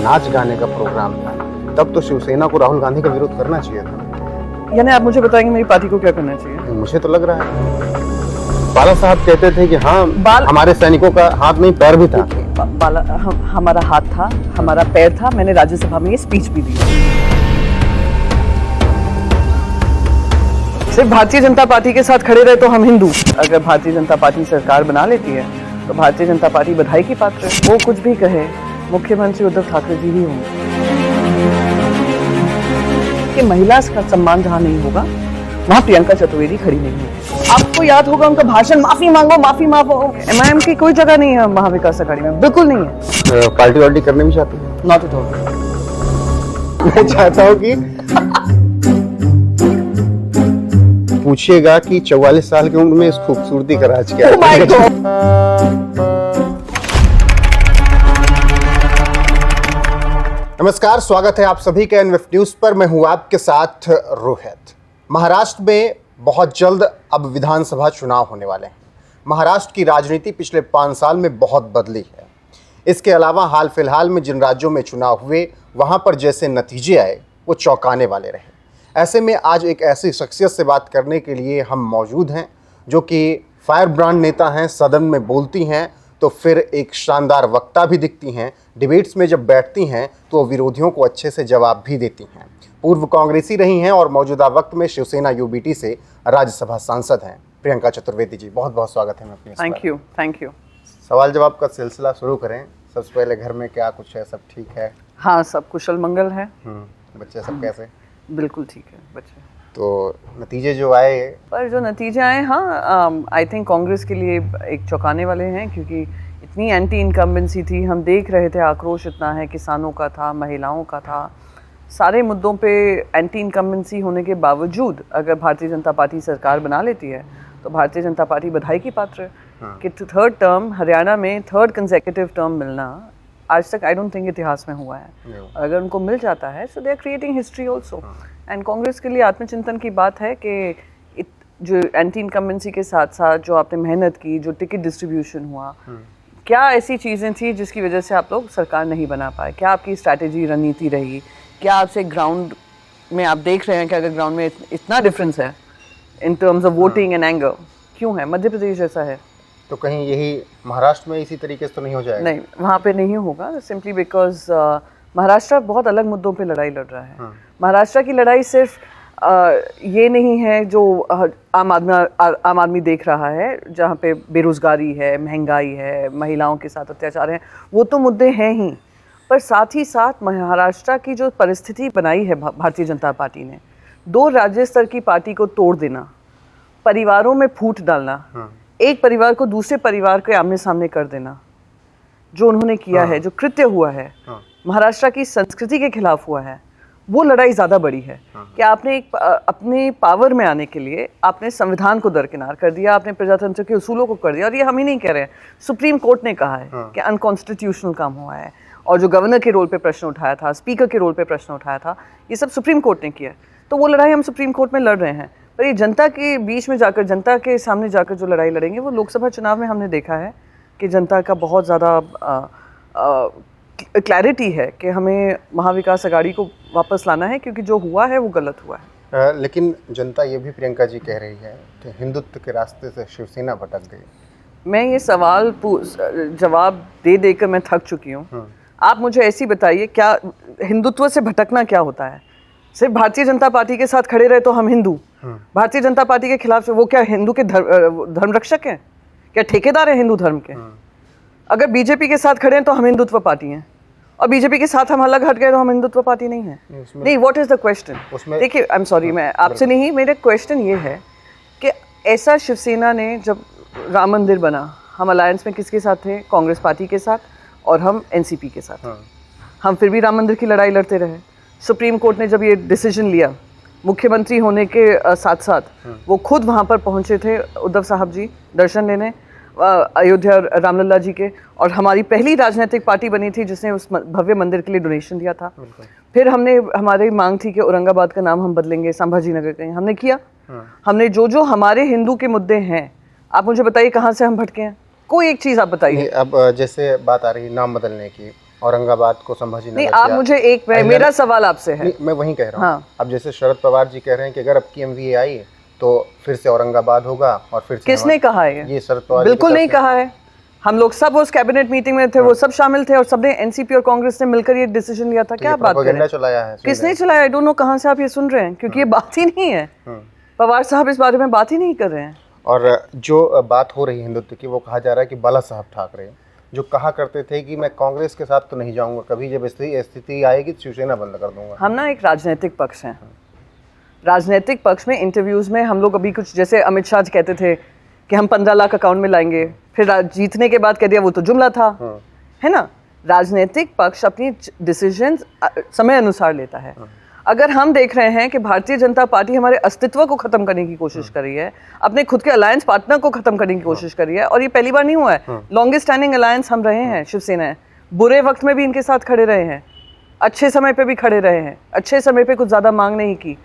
नाच गाने का प्रोग्राम था, तब तो शिवसेना को राहुल गांधी का विरोध करना चाहिए था। यानी आप मुझे बताएंगे मेरी पार्टी को क्या करना चाहिए? मुझे तो लग रहा है बाला साहब कहते थे कि हाँ हमारे सैनिकों का हाथ नहीं पैर भी था। हमारा हाथ था, हमारा पैर था। मैंने राज्यसभा में ये स्पीच भी दी। सिर्फ भारतीय जनता पार्टी के साथ खड़े रहे तो हम हिंदू। अगर भारतीय जनता पार्टी सरकार बना लेती है तो भारतीय जनता पार्टी बधाई की पात्र है। वो कुछ भी कहे, मुख्यमंत्री उद्धव ठाकरे जी ही होंगे। कि महिला का सम्मान जहां नहीं होगा वहां प्रियंका चतुर्वेदी खड़ी नहीं है। आपको याद होगा उनका भाषण, माफी मांगो माफी मांगो। एमआईएम की कोई जगह नहीं है महाविकास अघाड़ी में, बिल्कुल नहीं है। पार्टी वार्टी करने भी चाहती है? Not at all. मैं चाहता हूँ कि पूछिएगा कि 44 साल की उम्र में इस खूबसूरती का राज क्या है। नमस्कार, स्वागत है आप सभी के एनएफ न्यूज पर। मैं हूं आपके साथ रोहित। महाराष्ट्र में बहुत जल्द अब विधानसभा चुनाव होने वाले हैं। महाराष्ट्र की राजनीति पिछले 5 साल में बहुत बदली है। इसके अलावा हाल फिलहाल में जिन राज्यों में चुनाव हुए वहां पर जैसे नतीजे आए वो चौंकाने वाले रहे। ऐसे में आज एक ऐसी शख्सियत से बात करने के लिए हम मौजूद हैं जो कि फायर ब्रांड नेता हैं, सदन में बोलती हैं तो फिर एक शानदार वक्ता भी दिखती हैं। डिबेट्स में जब बैठती हैं तो विरोधियों को अच्छे से जवाब भी देती हैं। पूर्व कांग्रेसी रही हैं और मौजूदा वक्त में शिवसेना यूबीटी से राज्यसभा सांसद हैं प्रियंका चतुर्वेदी जी। बहुत बहुत स्वागत है। मैं थैंक यू। सवाल जवाब का सिलसिला शुरू करें। सबसे पहले घर में क्या कुछ है, सब ठीक है? हाँ, सब कुशल मंगल है। बच्चे सब कैसे? बिल्कुल ठीक है बच्चे। तो नतीजे जो आए, पर जो नतीजे आए, हाँ, आई थिंक कांग्रेस के लिए एक चौंकाने वाले हैं, क्योंकि इतनी एंटी इनकम्बेंसी थी। हम देख रहे थे आक्रोश इतना है, किसानों का था, महिलाओं का था, सारे मुद्दों पे एंटी इनकम्बेंसी होने के बावजूद अगर भारतीय जनता पार्टी सरकार बना लेती है तो भारतीय जनता पार्टी बधाई की पात्र है। कि थर्ड टर्म हरियाणा में, थर्ड कंसेक्यूटिव टर्म मिलना आज तक आई डोंट थिंक इतिहास में हुआ है। अगर उनको मिल जाता है so they are creating history also. And Congress के लिए आत्मचिंतन की बात है कि जो एंटी इनकम्बेंसी के साथ साथ जो आपने मेहनत की, जो टिकट डिस्ट्रीब्यूशन हुआ, क्या ऐसी चीज़ें थी जिसकी वजह से आप लोग सरकार नहीं बना पाए? क्या आपकी स्ट्रैटेजी रणनीति रही? क्या आपसे ग्राउंड में आप देख रहे हैं कि अगर ग्राउंड में इतना डिफरेंस है in terms of voting and anger, क्यों है? मध्य प्रदेश जैसा है तो कहीं यही महाराष्ट्र में इसी तरीके से तो नहीं हो जाएगा? नहीं, वहाँ पे नहीं होगा, सिंपली बिकॉज महाराष्ट्र बहुत अलग मुद्दों पे लड़ाई लड़ रहा है। महाराष्ट्र की लड़ाई सिर्फ ये नहीं है जो आम आदमी देख रहा है, जहाँ पे बेरोजगारी है, महंगाई है, महिलाओं के साथ अत्याचार है, वो तो मुद्दे हैं ही, पर साथ ही साथ महाराष्ट्र की जो परिस्थिति बनाई है भारतीय जनता पार्टी ने, 2 राज्य स्तर की पार्टी को तोड़ देना, परिवारों में फूट डालना, एक परिवार को दूसरे परिवार के आमने सामने कर देना, जो उन्होंने किया है, जो कृत्य हुआ है, महाराष्ट्र की संस्कृति के खिलाफ हुआ है, वो लड़ाई ज़्यादा बड़ी है। कि आपने अपने पावर में आने के लिए आपने संविधान को दरकिनार कर दिया, आपने प्रजातंत्र के उसूलों को कर दिया। और ये हम ही नहीं कह रहे हैं, सुप्रीम कोर्ट ने कहा है कि अनकॉन्स्टिट्यूशनल काम हुआ है। और जो गवर्नर के रोल पे प्रश्न उठाया था, स्पीकर के रोल पे प्रश्न उठाया था, ये सब सुप्रीम कोर्ट ने किया है। तो वो लड़ाई हम सुप्रीम कोर्ट में लड़ रहे हैं, पर ये जनता के बीच में जाकर, जनता के सामने जाकर जो लड़ाई लड़ेंगे, वो लोकसभा चुनाव में हमने देखा है कि जनता का बहुत ज़्यादा क्लैरिटी है कि हमें महाविकास अघाड़ी को वापस लाना है, क्योंकि जो हुआ है वो गलत हुआ है। लेकिन जनता ये भी प्रियंका जी कह रही है कि हिंदुत्व के रास्ते से शिवसेना भटक गई। मैं ये सवाल जवाब दे देकर मैं थक चुकी हूँ। आप मुझे ऐसी बताइए, क्या हिंदुत्व से भटकना क्या होता है? सिर्फ भारतीय जनता पार्टी के साथ खड़े रहे तो हम हिंदू, भारतीय जनता पार्टी के खिलाफ, वो क्या हिंदू के धर्म रक्षक हैं? क्या ठेकेदार हैं हिंदू धर्म के? अगर बीजेपी के साथ खड़े हैं तो हम हिंदुत्व पार्टी हैं, और बीजेपी के साथ हम अलग हट गए तो हम हिंदुत्व पार्टी नहीं है। नहीं, व्हाट इज द क्वेश्चन? देखिए, आई एम सॉरी, मैं आपसे नहीं, मेरा क्वेश्चन ये है कि ऐसा शिवसेना ने जब राम मंदिर बना, हम अलायंस में किसके साथ थे? कांग्रेस पार्टी के साथ, और हम एनसीपी के साथ। हम फिर भी राम मंदिर की लड़ाई लड़ते रहे। सुप्रीम कोर्ट ने जब ये डिसीजन लिया, मुख्यमंत्री होने के साथ साथ वो खुद वहाँ पर पहुँचे थे, उद्धव साहब जी, दर्शन लेने अयोध्या रामलला जी के, और हमारी पहली राजनीतिक पार्टी बनी थी जिसने उस भव्य मंदिर के लिए डोनेशन दिया था। फिर हमारी मांग थी कि औरंगाबाद का नाम हम बदलेंगे, संभाजी नगर करेंगे, हमने किया। हमने जो हमारे हिंदू के मुद्दे हैं, आप मुझे बताइए कहाँ से हम भटके हैं? कोई एक चीज़ आप बताइए। अब जैसे बात आ रही नाम बदलने की, औरंगाबाद को संभाजी नहीं, नगर आप किया। मुझे एक मेरा सवाल आपसे है। नहीं, मैं वही कह रहा हूँ। हाँ। अब जैसे शरद पवार जी कह रहे हैं कि अगर अब की एमवीए आई तो फिर से औरंगाबाद होगा और फिर से किसने कहा है ये शरद पवार जी की बिल्कुल तरफ नहीं से। कहा है। हम लोग सब उस कैबिनेट मीटिंग में थे, वो सब शामिल थे और सबने एनसीपी और कांग्रेस ने मिलकर ये डिसीजन लिया था। तो क्या ये बात कर रहे प्रोपेगेंडा हैं? चलाया है, सुन किसने रहे चलाया? आई डोंट नो कहाँ से आप ये सुन रहे हैं, क्योंकि ये बात ही नहीं है। पवार साहब इस बारे में बात ही नहीं कर रहे हैं। और जो बात हो रही है हिंदुत्व की, वो कहा जा रहा है कि बाला साहब ठाकरे जो कहा करते थे कि मैं कांग्रेस के साथ तो नहीं जाऊंगा कभी, जब स्थिति आएगी तो शिवसेना बंद कर दूंगा। हम ना एक राजनीतिक पक्ष हैं। राजनीतिक पक्ष में इंटरव्यूज में हम लोग अभी कुछ, जैसे अमित शाह जी कहते थे कि हम 15 लाख अकाउंट में लाएंगे, फिर जीतने के बाद कह दिया वो तो जुमला था, है ना। राजनीतिक पक्ष अपनी डिसीजन समय अनुसार लेता है। अगर हम देख रहे हैं कि भारतीय जनता पार्टी हमारे अस्तित्व को खत्म करने की कोशिश कर रही है, अपने खुद के अलायंस पार्टनर को खत्म करने की कोशिश कर रही है, और ये पहली बार नहीं हुआ है। लॉन्गेस्ट स्टैंडिंग अलायंस हम रहे हैं, शिवसेना। बुरे वक्त में भी इनके साथ खड़े रहे हैं, अच्छे समय पे भी खड़े रहे हैं। अच्छे समय पे कुछ ज़्यादा मांग नहीं की,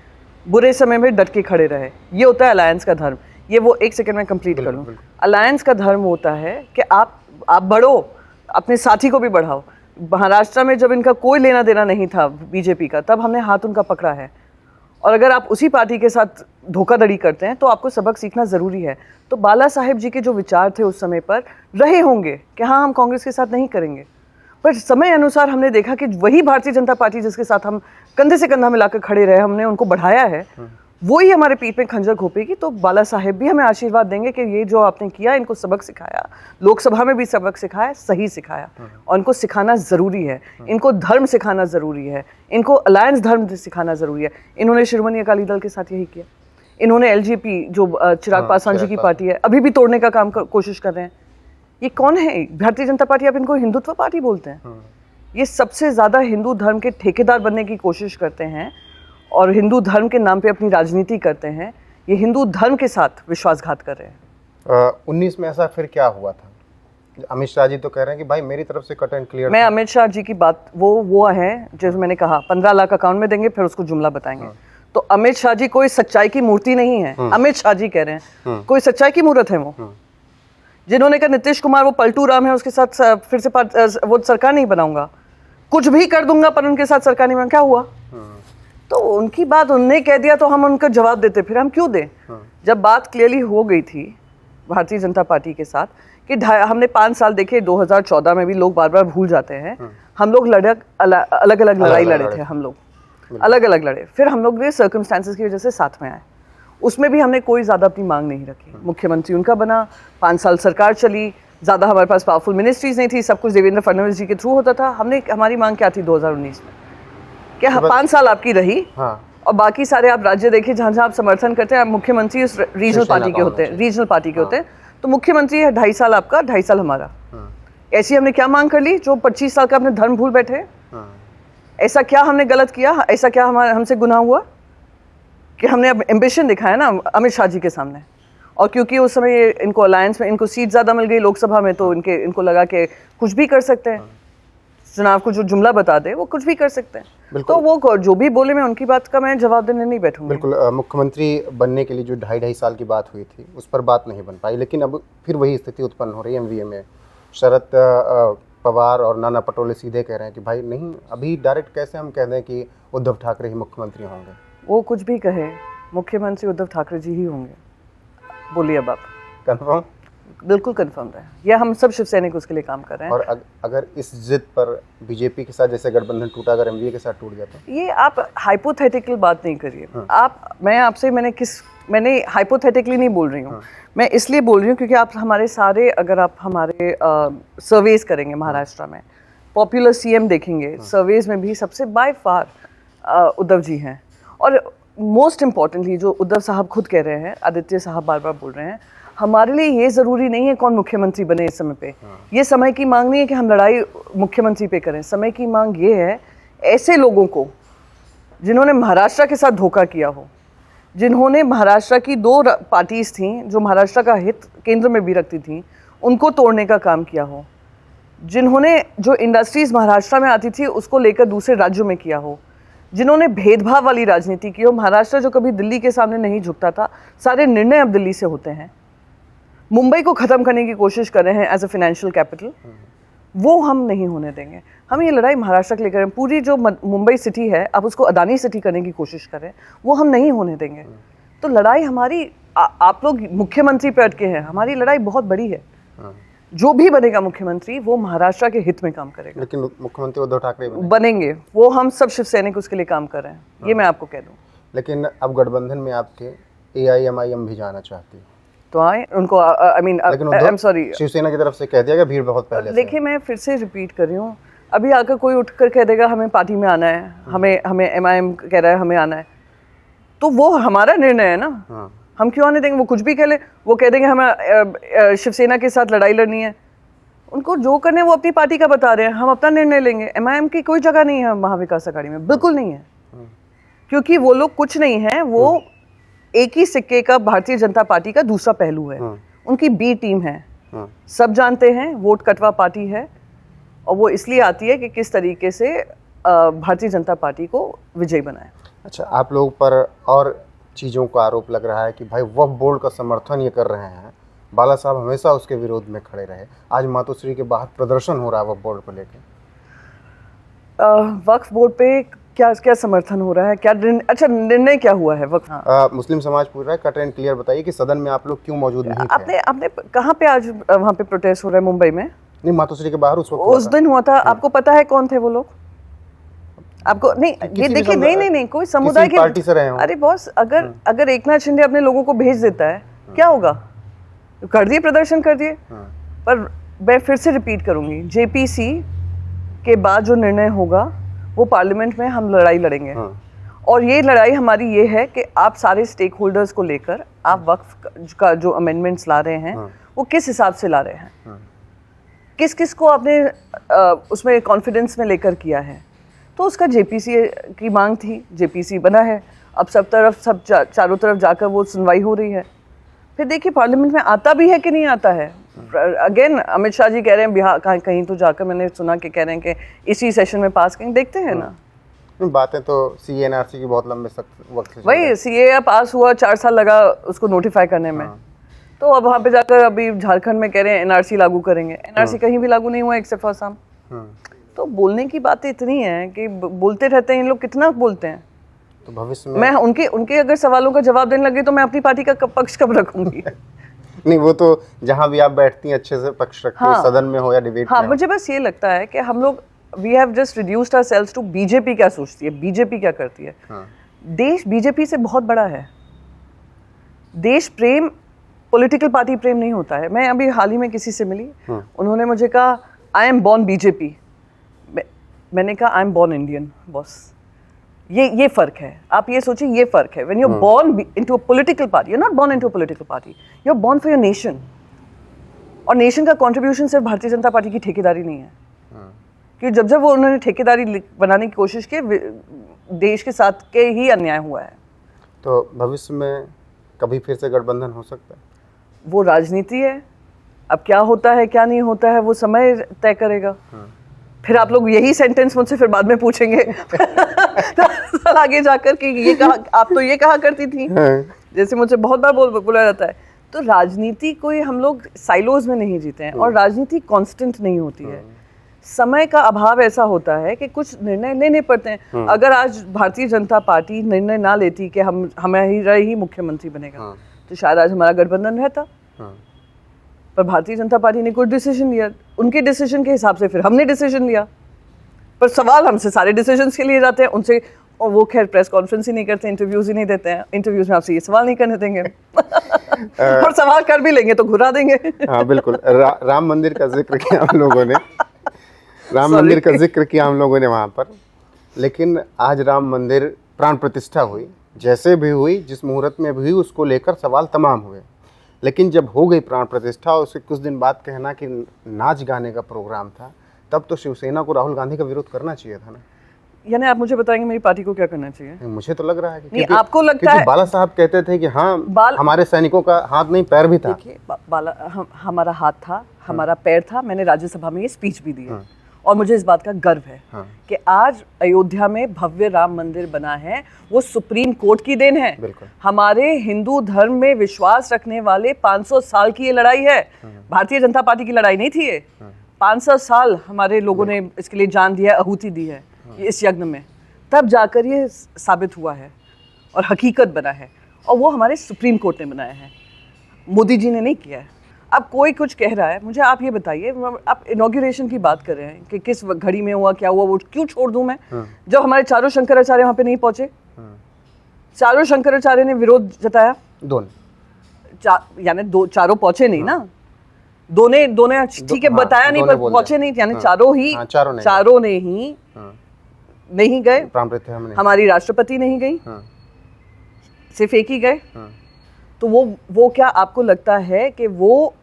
बुरे समय में डट के खड़े रहे। ये होता है अलायंस का धर्म। ये वो एक सेकंड में कंप्लीट कर लूँ। अलायंस का धर्म होता है कि आप बढ़ो, अपने साथी को भी बढ़ाओ। महाराष्ट्र में जब इनका कोई लेना देना नहीं था बीजेपी का, तब हमने हाथ उनका पकड़ा है। और अगर आप उसी पार्टी के साथ धोखाधड़ी करते हैं तो आपको सबक सीखना ज़रूरी है। तो बाला साहेब जी के जो विचार थे उस समय पर रहे होंगे कि हाँ, हम कांग्रेस के साथ नहीं करेंगे, पर समय अनुसार हमने देखा कि वही भारतीय जनता पार्टी जिसके साथ हम कंधे से कंधा मिलाकर खड़े रहे, हमने उनको बढ़ाया है, वो ही हमारे पीठ में खंजर घोपेगी। तो बाला साहेब भी हमें आशीर्वाद देंगे कि ये जो आपने किया, इनको सबक सिखाया, लोकसभा में भी सबक सिखाया, सही सिखाया, और इनको सिखाना ज़रूरी है। इनको धर्म सिखाना ज़रूरी है, इनको अलायंस धर्म सिखाना ज़रूरी है। इन्होंने शिरोमणि अकाली दल के साथ यही किया। इन्होंने एलजेपी जो चिराग पासवान जी की पार्टी है, अभी भी तोड़ने का काम कोशिश कर रहे हैं। ये कौन है? भारतीय जनता पार्टी। आप इनको हिंदुत्व पार्टी बोलते हैं। ये सबसे ज़्यादा हिंदू धर्म के ठेकेदार बनने की कोशिश करते हैं और हिंदू धर्म के नाम पे अपनी राजनीति करते हैं। ये हिंदू धर्म के साथ विश्वासघात कर रहे हैं। 19 में ऐसा फिर क्या हुआ था? अमित शाह जी तो कह रहे हैं कि भाई मेरी तरफ से कट एंड क्लियर। मैं अमित शाह जी की बात, वो है जैसे मैंने कहा 15 लाख अकाउंट में देंगे, फिर उसको जुमला बताएंगे। तो अमित शाह जी कोई सच्चाई की मूर्ति नहीं है। अमित शाह जी कह रहे हैं कोई सच्चाई की मूर्त है वो, जिन्होंने कहा नीतीश कुमार वो पलटू राम है, उसके साथ फिर से वो सरकार नहीं बनाऊंगा, कुछ भी कर दूंगा पर उनके साथ सरकार नहीं बना। क्या हुआ? तो उनकी बात उनने कह दिया तो हम उनका जवाब देते, फिर हम क्यों दें? जब बात क्लियरली हो गई थी भारतीय जनता पार्टी के साथ कि हमने 5 साल देखे, 2014 में भी लोग बार बार भूल जाते हैं, हम लोग अलग अलग लड़ाई लड़े थे, हम लोग अलग अलग लड़े, फिर हम लोग भी सर्कमस्टांसेस की वजह से साथ में आए। उसमें भी हमने कोई ज़्यादा अपनी मांग नहीं रखी। मुख्यमंत्री उनका बना, 5 साल सरकार चली, ज़्यादा हमारे पास पावरफुल मिनिस्ट्रीज नहीं थी, सब कुछ देवेंद्र फडणवीस जी के थ्रू होता था। हमारी मांग क्या थी 2019 में? क्या 5 साल आपकी रही, और बाकी सारे आप राज्य देखिए जहाँ जहाँ आप समर्थन करते हैं, आप मुख्यमंत्री उस रीजनल पार्टी के होते हैं, रीजनल पार्टी के होते हैं, तो मुख्यमंत्री है 2.5 साल आपका, 2.5 साल हमारा। ऐसी हमने क्या मांग कर ली जो 25 साल का अपने धर्म भूल बैठे? ऐसा क्या हमने गलत किया? ऐसा क्या हमसे गुनाह हुआ कि हमने अब एम्बिशन दिखाया ना अमित शाह जी के सामने? और क्योंकि उस समय इनको अलायंस में इनको सीट ज़्यादा मिल गई लोकसभा में, तो इनको लगा कि कुछ भी कर सकते हैं, चुनाव को जो जुमला बता दे वो कुछ भी कर सकते हैं। तो वो जो भी बोले, मैं उनकी बात का मैं जवाब देने नहीं बैठूंगा। बिल्कुल। मुख्यमंत्री बनने के लिए जो 2.5 साल की बात हुई थी उस पर बात नहीं बन पाई, लेकिन अब फिर वही स्थिति उत्पन्न हो रही है एमवीए में। शरद पवार और नाना पटोले सीधे कह रहे हैं कि भाई नहीं, अभी डायरेक्ट कैसे हम कह दें कि उद्धव ठाकरे ही मुख्यमंत्री होंगे? वो कुछ भी कहे, मुख्यमंत्री उद्धव ठाकरे जी ही होंगे। बोलिए अब आप। कन्फर्म? बिल्कुल कन्फर्म है, यह हम सब शिव सैनिक उसके लिए काम कर रहे हैं। और अगर इस जिद पर बीजेपी के साथ जैसे गठबंधन टूटा, अगर एमवीए के साथ टूट जाता, ये आप हाइपोथेटिकल बात नहीं करिए। मैंने हाइपोथेटिकली नहीं बोल रही हूँ, मैं इसलिए बोल रही हूँ क्योंकि आप हमारे सारे, अगर आप हमारे सर्वेज करेंगे महाराष्ट्र में, पॉपुलर सीएम देखेंगे, सर्वेज में भी सबसे बाय फार उद्धव जी हैं। और मोस्ट इम्पॉर्टेंटली जो उद्धव साहब खुद कह रहे हैं, आदित्य साहब बार बार बोल रहे हैं, हमारे लिए ये ज़रूरी नहीं है कौन मुख्यमंत्री बने इस समय पे। ये समय की मांग नहीं है कि हम लड़ाई मुख्यमंत्री पे करें। समय की मांग ये है ऐसे लोगों को जिन्होंने महाराष्ट्र के साथ धोखा किया हो, जिन्होंने महाराष्ट्र की 2 पार्टीज थीं जो महाराष्ट्र का हित केंद्र में भी रखती थीं, उनको तोड़ने का काम किया हो, जिन्होंने जो इंडस्ट्रीज़ महाराष्ट्र में आती थी उसको लेकर दूसरे राज्यों में किया हो, जिन्होंने भेदभाव वाली राजनीति की हो। महाराष्ट्र जो कभी दिल्ली के सामने नहीं झुकता था, सारे निर्णय अब दिल्ली से होते हैं। मुंबई को ख़त्म करने की कोशिश कर रहे हैं एज अ फाइनेंशियल कैपिटल। वो हम नहीं होने देंगे। हम ये लड़ाई महाराष्ट्र के लिए करें, पूरी जो मुंबई सिटी है आप उसको अदानी सिटी करने की कोशिश करें, वो हम नहीं होने देंगे। तो लड़ाई हमारी, आप लोग मुख्यमंत्री पे अटके हैं, हमारी लड़ाई बहुत बड़ी है। जो भी बनेगा मुख्यमंत्री वो महाराष्ट्र के हित में काम करेगा। लेकिन मुख्यमंत्री उद्धव ठाकरे बनेंगे, वो हम सब शिव सैनिक उसके लिए काम कर रहे हैं, ये मैं आपको कह दूं। लेकिन अब गठबंधन में आपके AIMIM भी जाना चाहती है, तो आए उनको, I mean I am sorry, Shiv Sena की तरफ से कह दिया कि भीड़ बहुत पहले से। देखिए मैं फिर से रिपीट कर रही हूँ, अभी आकर कोई उठकर कह देगा हमें पार्टी में आना है, हमें MIM कह रहा है हमें आना है, तो वो हमारा निर्णय है ना, हम क्यों आने देंगे? वो कुछ भी कह ले, वो कह देंगे हमें शिवसेना के साथ लड़ाई लड़नी है, उनको जो करने हैं वो अपनी पार्टी का बता रहे हैं, हम अपना निर्णय लेंगे। MIM की कोई जगह नहीं है महाविकास अघाड़ी में, बिल्कुल नहीं है, क्योंकि वो लोग कुछ नहीं है, वो एक ही सिक्के का भारतीय जनता पार्टी का दूसरा पहलू है। उनकी B टीम है, सब जानते हैं, वोट कटवा पार्टी है, और वो इसलिए आती है कि किस तरीके से भारतीय जनता पार्टी को विजयी बनाए। अच्छा, आप लोगों पर और चीज़ों का आरोप लग रहा है कि भाई वक्फ बोर्ड का समर्थन ये कर रहे हैं, बाला साहब हमेशा उसके विरोध में खड़े रहे, आज मातोश्री के बाहर प्रदर्शन हो रहा है वक्फ बोर्ड को लेकर। वक्फ बोर्ड पे क्या क्या समर्थन हो रहा है, क्या अच्छा निर्णय क्या हुआ है? वक्फ मुस्लिम समाज पूछ रहा है, कट एंड क्लियर बताइए कि सदन में आप लोग क्यों मौजूद नहीं थे? आपने कहाँ पे आज वहाँ पे प्रोटेस्ट हो रहा है? मुंबई में नहीं, मातोश्री के बाहर उस वक्त उस दिन हुआ था। आपको पता है कौन थे वो लोग? आपको नहीं, ये देखिए, नहीं कोई समुदाय की पार्टी से रहे हो। अरे बॉस, अगर एकनाथ शिंदे अपने लोगों को भेज देता है, क्या होगा? कर दिए, प्रदर्शन कर दिए। पर मैं फिर से रिपीट करूंगी, JPC के बाद जो निर्णय होगा वो पार्लियामेंट में हम लड़ाई लड़ेंगे। और ये लड़ाई हमारी ये है कि आप सारे स्टेक होल्डर्स को लेकर आप वक्फ का जो अमेंडमेंट्स ला रहे हैं वो किस हिसाब से ला रहे हैं, किस किस को आपने उसमें कॉन्फिडेंस में लेकर किया है। तो उसका JPC की मांग थी, JPC बना है, अब सब चारों तरफ जाकर वो सुनवाई हो रही है। फिर देखिए पार्लियामेंट में आता भी है कि नहीं आता है। अगेन अमित शाह जी कह रहे हैं बिहार कहीं तो जाकर, मैंने सुना कि कह रहे हैं कि इसी सेशन में पास करेंगे, देखते हैं ना। बातें तो CA NRC की बहुत लंबे वक्त से, वही CA पास हुआ, 4 साल लगा उसको नोटिफाई करने में। तो अब वहाँ पे जाकर अभी झारखंड में कह रहे हैं NRC लागू करेंगे। NRC कहीं भी लागू नहीं हुआ एक्सेप्ट फॉर असम। तो बोलने की बातें इतनी है कि बोलते रहते हैं इन लोग, कितना बोलते हैं। तो भविष्य में मैं उनके अगर सवालों का जवाब देने लगी तो मैं अपनी पार्टी का पक्ष कब रखूंगी? नहीं, वो तो जहाँ भी आप बैठती हैं अच्छे से पक्ष रखती हैं, सदन में हो या डिबेट में। मुझे बस ये लगता है कि हम लोग we have just reduced ourselves to BJP क्या सोचती है, BJP क्या करती है। देश BJP से बहुत बड़ा है। देश प्रेम पॉलिटिकल पार्टी प्रेम नहीं होता है। मैं अभी हाल ही में किसी से मिली, उन्होंने मुझे कहा आई एम बॉर्न BJP, मैंने कहा I am born Indian. Boss, ये फर्क है। आप ये सोचिए, ये फर्क है। When you are born into a political party, you are not born into a political party, you are born for your nation. और नेशन का कंट्रीब्यूशन सिर्फ भारतीय जनता पार्टी की ठेकेदारी नहीं है, क्योंकि जब वो उन्होंने ठेकेदारी बनाने की कोशिश की, देश के साथ के ही अन्याय हुआ है। तो भविष्य में कभी फिर से गठबंधन हो सकता है? वो राजनीति है, अब क्या होता है क्या नहीं होता है वो समय तय करेगा। फिर आप लोग यही सेंटेंस मुझसे फिर बाद में पूछेंगे तो आगे जाकर कि ये कहा, आप तो ये कहा करती थी, जैसे मुझसे बहुत बार बोला जाता है। तो राजनीति कोई, हम लोग साइलोज में नहीं जीते हैं, और राजनीति कांस्टेंट नहीं होती है। समय का अभाव ऐसा होता है कि कुछ निर्णय लेने पड़ते हैं। अगर आज भारतीय जनता पार्टी निर्णय ना लेती कि हमारा ही मुख्यमंत्री बनेगा, तो शायद आज हमारा गठबंधन रहता। पर भारतीय जनता पार्टी ने कोई डिसीजन लिया, उनके डिसीजन के हिसाब से फिर हमने डिसीजन लिया। पर सवाल हमसे सारे डिसीजंस के लिए जाते हैं उनसे, और वो खैर प्रेस कॉन्फ्रेंस ही नहीं करते, इंटरव्यूज ही नहीं देते हैं। इंटरव्यूज में आपसे ये सवाल नहीं करने देंगे और सवाल कर भी लेंगे तो घुरा देंगे। हाँ बिल्कुल। राम मंदिर का जिक्र किया हम लोगों ने, राम मंदिर का जिक्र किया हम लोगों ने वहाँ पर। लेकिन आज राम मंदिर प्राण प्रतिष्ठा हुई, जैसे भी हुई, जिस मुहूर्त में भी हुई, उसको लेकर सवाल तमाम हुए। लेकिन जब हो गई प्राण प्रतिष्ठा, उसके कुछ दिन बाद कहना कि नाच गाने का प्रोग्राम था, तब तो शिवसेना को राहुल गांधी का विरोध करना चाहिए था ना। यानी आप मुझे बताएंगे मेरी पार्टी को क्या करना चाहिए? मुझे तो लग रहा है कि नहीं, आपको लगता है? बाला साहब कहते थे कि हाँ हमारे सैनिकों का हाथ नहीं पैर भी था। देखिए हमारा हाथ था, हमारा पैर था। मैंने राज्यसभा में ये स्पीच भी दी है, और मुझे इस बात का गर्व है कि आज अयोध्या में भव्य राम मंदिर बना है, वो सुप्रीम कोर्ट की देन है। हमारे हिंदू धर्म में विश्वास रखने वाले 500 साल की ये लड़ाई है, भारतीय जनता पार्टी की लड़ाई नहीं थी ये। 500 साल हमारे लोगों ने इसके लिए जान दिया, आहुति दी है इस यज्ञ में, तब जाकर ये साबित हुआ है और हकीकत बना है, और वो हमारे सुप्रीम कोर्ट ने बनाया है, मोदी जी ने नहीं किया है। अब कोई कुछ कह रहा है, मुझे आप ये बताइए, आप इनॉग्रेशन की बात कर रहे हैं कि किस घड़ी में हुआ, क्या हुआ, वो क्यों छोड़ दूं मैं, जब हमारे चारों शंकराचार्य वहाँ पे नहीं पहुंचे। चारों शंकराचार्य ने विरोध जताया, यानी चारों पहुंचे नहीं ना, दोनों ठीक है बताया नहीं पर पहुंचे नहीं, यानी चारों ने ही नहीं गए। हमारी राष्ट्रपति नहीं गई, सिर्फ एक ही गए। तो वो क्या आपको लगता है कि वो